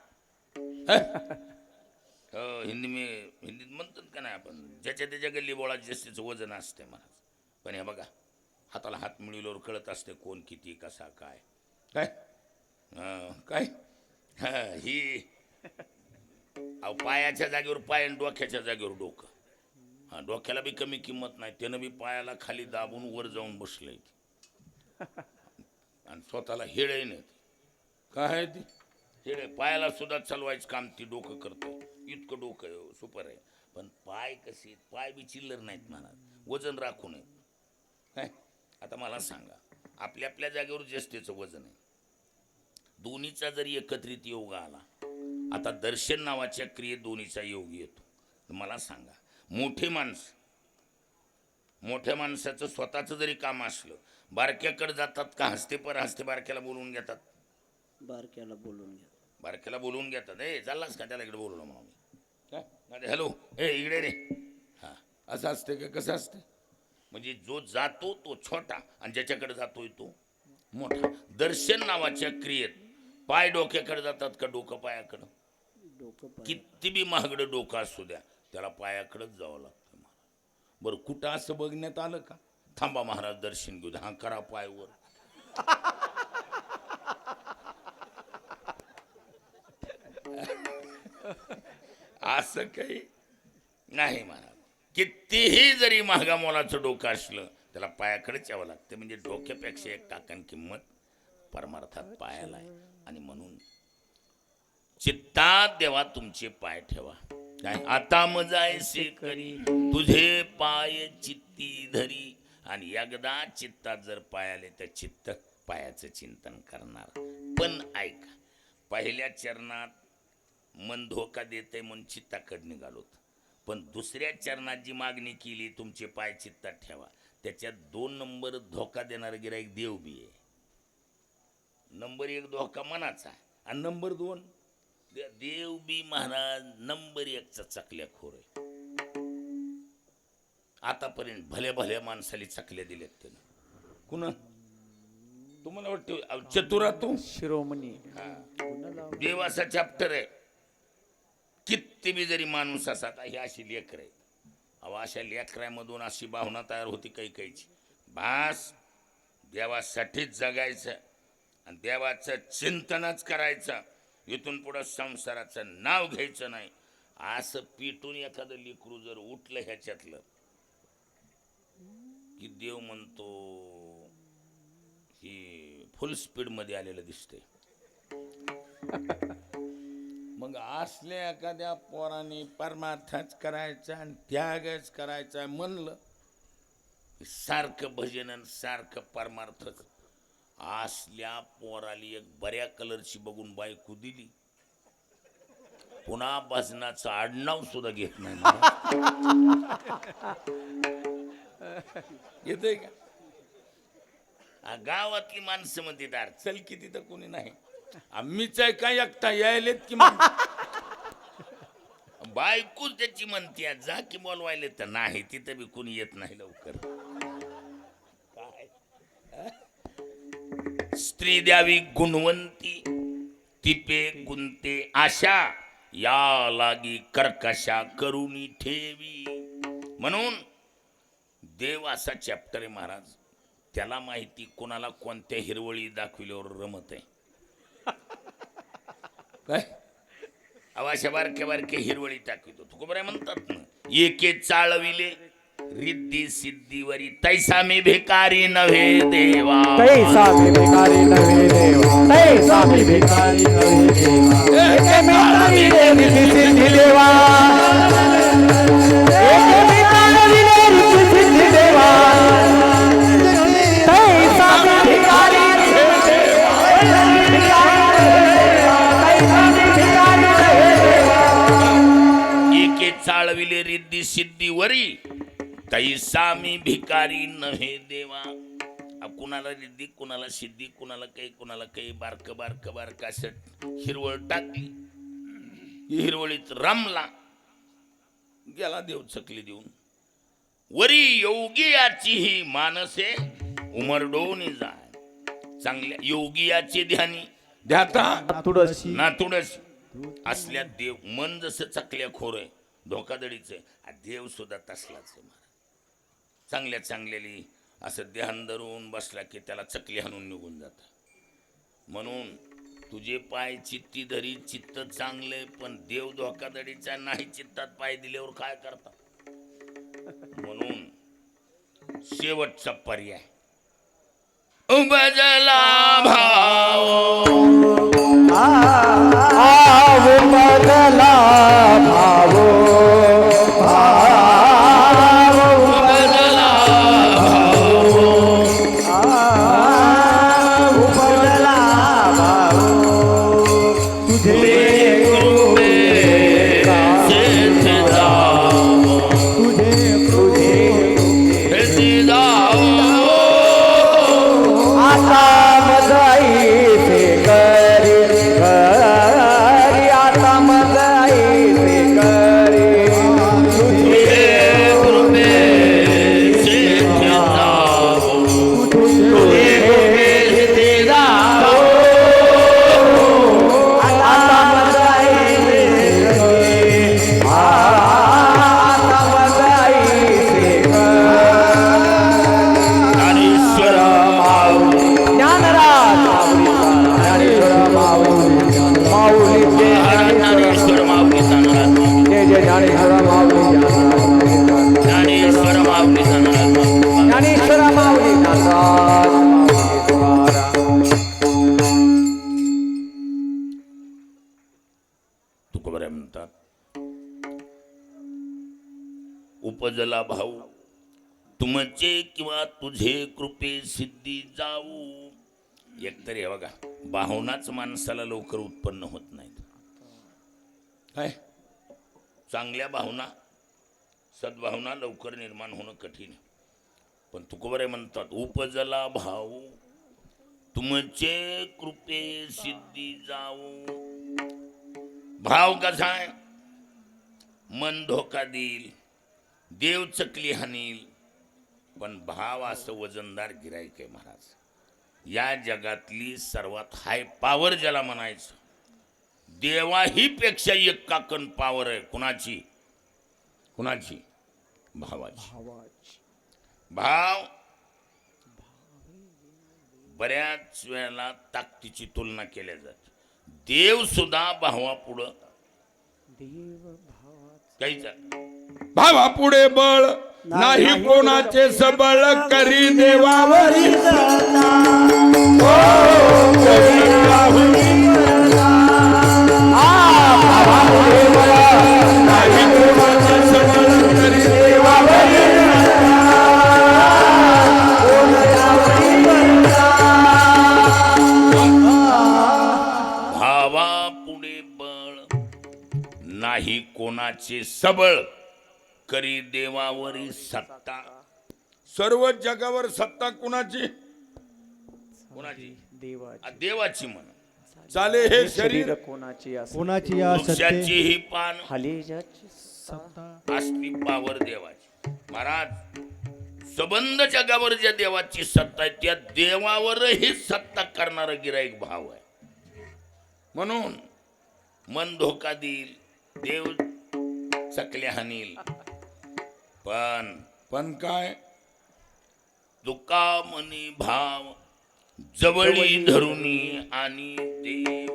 हिंदीत म्हणतात का नाही आपण, ज्याच्या त्याच्या गल्ली बोळात जास्तीचं वजन असते महाराज. पण हे बघा, हाताला हात मिळवल्यावर कळत असते कोण किती कसा काय काय काय. ही पायाच्या जागेवर पाय आणि डोक्याच्या जागेवर डोकं. हा डोक्याला बी कमी किंमत नाही, त्यानं बी पायाला खाली दाबून वर जाऊन बसलंय आणि स्वतःला हेळे नाही. काय आहे ती हेळे, पायाला सुद्धा चालवायचं काम ती डोकं करतं. इतकं डोकं आहे, सुपर आहे. पण पाय कसे, पाय बी चिल्लर नाहीत महाराज, वजन राखू नये काय. आता मला सांगा, आपल्या आपल्या जागेवर ज्येष्ठतेचं वजन आहे, दोन्हीचा जरी एकत्रित योग आला, आता दर्शन नावाच्या क्रियेत दोन्हीचा योग येतो. मला सांगा, मोठ्या माणसाचं स्वतःचं जरी काम असलं, बारक्याकडे जातात का हसते पर हसते बारक्याला बोलवून घेतात? बारक्याला बोलून घ्या. बारक्याला बोलवून घेतात. ए चाललास का, त्याला इकडे बोलवलं म्हणून काय, हॅलो ए इकडे रे. हां असं असते का, कसं असते? म्हणजे जो जातो तो छोटा आणि ज्याच्याकडे जातोय तो मोठा. दर्शन नावाच्या क्रियेत पाय डोक्याकडे जातात का डोकं पायाकडं? डोकं पाय. किती बी महागडं डोकं असू द्या, त्याला पायाकडेच जावं लागतं महाराज. बरं कुठं असं बघण्यात आलं का, थांबा महाराज दर्शन घेऊ द्या, हा करा पायवर. असं काही नाही महाराज. कितीही जरी महागा मोलाचं डोकं असलं, त्याला पायाकडेच यावं लागतं. म्हणजे डोक्यापेक्षा एक टाकन किंमत परमार्थात पायाला आहे. आणि म्हणून चित्तात देवा तुमचे पाय ठेवा. काय आता मजायसे करी तुझे पाय चित्ती धरी. आणि एकदा चित्तात जर पाय आले तर चित्त पायाचं चिंतन करणार. पण ऐका, पहिल्या चरणात मन धोका देते म्हणून चित्ताकडे निघालोत, पण दुसऱ्या चरणात जी मागणी केली तुमचे पाय चित्तात ठेवा, त्याच्यात 2 नंबर धोका देणारं गिराईक देव बी आहे. नंबर 1 धोका मनाचा आणि नंबर 2 देव बी महाराज नंबर 1चा चकल्याखोर आहे. आतापर्यंत भल्या भल्या माणसाला चकल्या दिल्यात त्यानं. कुणा तुम्हाला वाटतं चतुरा तू शिरोमणी देवाचा चॅप्टर आहे. किती बी जरी माणूस असा, ही अशी लेकर आहे, अशा लेकरामधून अशी भावना तयार होती काही काहीची, बास देवासाठीच जगायचं आणि देवाचं चिंतनच करायचं, इथून पुढं संसाराचं नाव घ्यायचं नाही. असं पिटून एखादं लेकरू जर उठलं ह्याच्यातलं की देव म्हणतो ही फुल स्पीडमध्ये आलेलं दिसतंय. मग असल्या एखाद्या पोराने परमार्थच करायचा आणि त्यागच करायचा म्हणलं, सारखं भजन आणि सारखं परमार्थच. असल्या पोराली एक बऱ्या कलरची बघून बायको दिली, पुन्हा भजनाचं आडनाव सुद्धा घेत नाही. येतंय का? गावातली माणसं म्हणते दार चल की तिथं कोणी नाही, आम्हीच आहे काय एकटा यायलेत की बायको त्याची म्हणते जा की बोलवायले, तर नाही तिथं बी कोणी येत नाही लवकर. काय स्त्री द्यावी गुणवंती तिपे गुंते आशा, या लागी कर्कशा करुणी ठेवी. म्हणून देव असा चॅप्टर आहे महाराज, त्याला माहिती कोणाला कोणत्या हिरवळी दाखविल्यावर रमत आहे. काय अशा बारक्या बारक्या हिरवळी टाकवितो. तुकोबराय म्हणतात ना, एके चाळविले रिद्धी सिद्धीवरी तैसा मी भिकारी नव्हे देवा. तैसा मी भिकारी नव्हे देवा. तैसा मी भिकारी नव्हे देवा. एके भिकारी रिद्धी सिद्धी देवा. एके भिकारी रिद्धी सिद्धी देवा. तैसा मी भिकारी नव्हे देवा. तैसा मी भिकारी नव्हे देवा. एके चाळविले रिद्धी सिद्धीवरी तैसा मी भिकारी नव्हे देवा. कुणाला रिद्धी, कुणाला सिद्धी, कुणाला काही बारक बारक बारक असं हिरवळ टाकली, हिरवळीत रमला, गेला देव चकली देऊन. वरी योगियाची ही मानसे उमरडोनी जाय. चांगल्या योगियाचे ध्यानी ध्याता तुळशी नातुडशी असल्या देव. मन जसं चकल्या खोर आहे धोकादडीचं, देव सुद्धा तसलाच आहे. चांगल्या चांगल्याली असं ध्यान धरून बसला की त्याला चकली हाणून निघून जात. म्हणून तुझे पाय चित्ती धरी, चित्त चांगले, पण देव धोकादडीचा नाही. चित्तात पाय दिल्यावर काय करतात? शेवटचा पर्याय उपजला भाव बदला भाव उपजला बदला भाव तुझे कृपे शेत जाव तुझे शेती जाव आता मजाईचे करी करी आता मजाईचे करी तुझे कृपे शेत जाव तुझे कृपे शेती जाव आता मजाईचे करी आता मजाईचे ज्ञानेश्वर माऊली ज्ञानराज ज्ञानेश्वर माऊली माऊली ज्ञानेश्वर माऊली ज्ञानराज जय जय ज्ञानेश्वर माऊली ज्ञानेश्वर माऊली ज्ञानराज ज्ञानेश्वर माऊली ज्ञानराज तुकोबऱ्या म्हणतात उपजला भाऊ तुमचे किंवा तुझे कृपे सिद्धी जाऊ. एकतर हे बघा भावनाच माणसाला लवकर उत्पन्न होत नाहीत. काय चांगल्या भावना सद्भावना लवकर निर्माण होणं कठीण आहे. पण तुकोबरे म्हणतात उपजला भाऊ तुमचे कृपे सिद्धी जाऊ. भाव कसा आहे मन धोका देईल देव चकली हानील पण भाव असं वजनदार गिराईक आहे महाराज. या जगातली सर्वात हाय पॉवर ज्याला म्हणायचं देवाही पेक्षा एक काकण पॉवर आहे. कुणाची कुणाची भावाची. भाव बऱ्याच वेळेला ताकदीची तुलना केल्या जाते. देव सुद्धा भावापुढं काहीच भावापुढे बळ नाही कोणाचे सबळ करी देवावरी नाही कोणाचे सबळ करी देवावरी भावापुढे बळ नाही कोणाचे सबळ करी देवावरी सत्ता. सर्व जगावर सत्ता कुणाची कोणाची देवाची देवाची म्हण. चाले हे शरीर शरीर कोणाची असते कोणाची या सत्ते वृक्षाची ही पान हालेजाची असली पावर देवाची. महाराज सबंध जगावर ज्या देवाची सत्ता आहे त्या देवावरही सत्ता करणारा गिराईक भाव आहे. म्हणून मन धोका देईल देव चकल्या हानील पण काय तुका मनी भाव जवळी धरुनी आणि देव.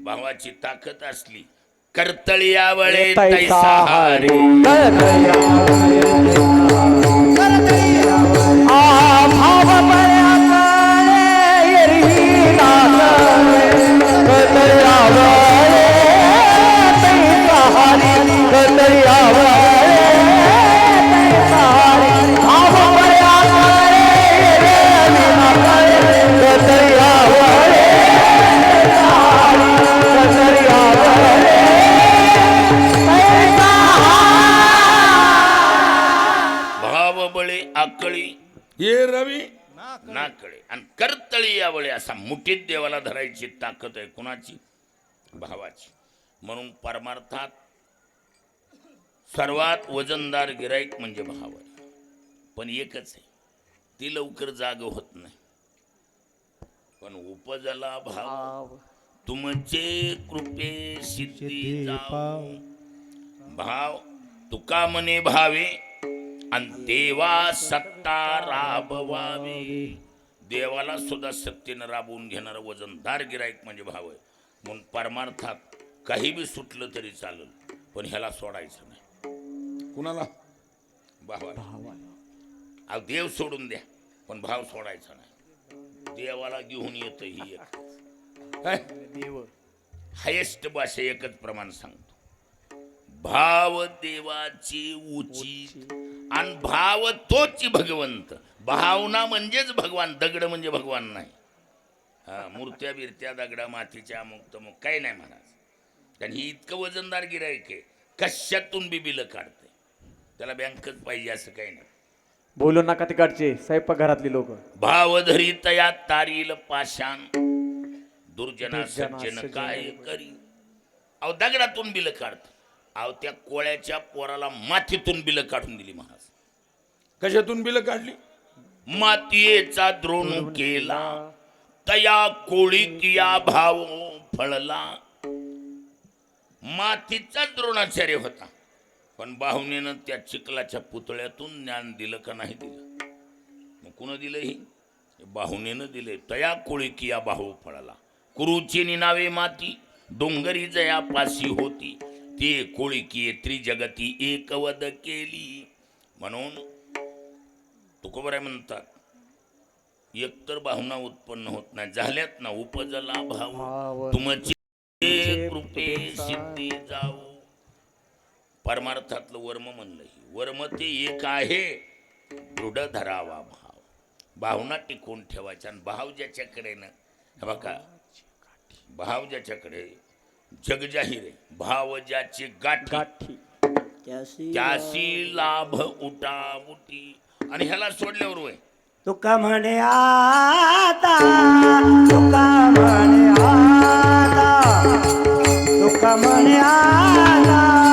भावाची ताकद असली कर्तळ्यावळे तैसा हारी. भावबळे आकळी हे रवी नाकळे आणि कर्तळी यावळे असा मुठीत देवाला धरायची ताकद आहे. कुणाची भावाची. म्हणून परमार्थात सर्वात वजनदार गिराईक म्हणजे भाव आहे. पण एकच आहे ती लवकर जाग होत नाही. पण उपजला भाव तुमचे कृपे सिद्धी जाऊ. भाव तुका मने भावे आणि देवा सत्ता राबवावे. देवाला सुद्धा सत्तेनं राबवून घेणारं वजनदार गिराईक म्हणजे भाव आहे. म्हणून परमार्थात काही बी सुटलं तरी चालेल पण ह्याला सोडायचं नाही. कुणाला भावाला. अहो देव सोडून द्या पण भाव सोडायचा नाही. देवाला घेऊन येतं ही एक काय देव हायेस्ट भाषा एकच प्रमाण सांगतो. भाव देवाची उचित आणि भाव तोच भगवंत. भावना म्हणजेच भगवान. दगड म्हणजे भगवान नाही. हा मूर्त्या बिरत्या दगडा मातीच्या अमुक तमुक काही नाही महाराज. कारण ही इतकं वजनदार गिरायक आहे कशातून बी बिलं काढते. त्याला बँकच पाहिजे असं काही नाही. बोलू नका तिकडचे स्वयंपाक घरातली लोक. भाव धरी तया तारील पाषाण दुर्जना सज्जन काय करी. अहो दगडातून बिलं काढत. अहो त्या कोळ्याच्या पोराला मातीतून बिलं काढून दिली महाराज. कशातून बिलं काढली. मातीयेचा द्रोण केला तया कोळी किया भाव फळला. मातीचा द्रोणाचार्य होता पण बाहुनेनं त्या चिखलाच्या पुतळ्यातून ज्ञान दिलं का नाही दिलं. मग कुणं दिलं ही बाहुनेनं दिले. तया कोळी किया भाव फळला. कुरुची निनावे माती डोंगरी जया पासी होती ते कोळी किये त्रिजगती एकवद केली. म्हणून तुकोबराय म्हणतात एकतर भावना उत्पन्न होत नाही. झाल्यात ना उपजला भाव तुमचे कृपे सिद्धी जाऊ. परमार्थातलं वर्म म्हणलं. वर्म ते एक आहे दृढ धरावा भाव. भावना टिकून ठेवायच्या. आणि भाव ज्याच्याकडे ना हे बघा भाव ज्याच्याकडे जग जाहीर आहे. भाव ज्याची गाठी त्यासी लाभ उठाउटी. आणि ह्याला सोडल्यावर होय तुका म्हणे आता तुका म्हणे आता तुका म्हणे आता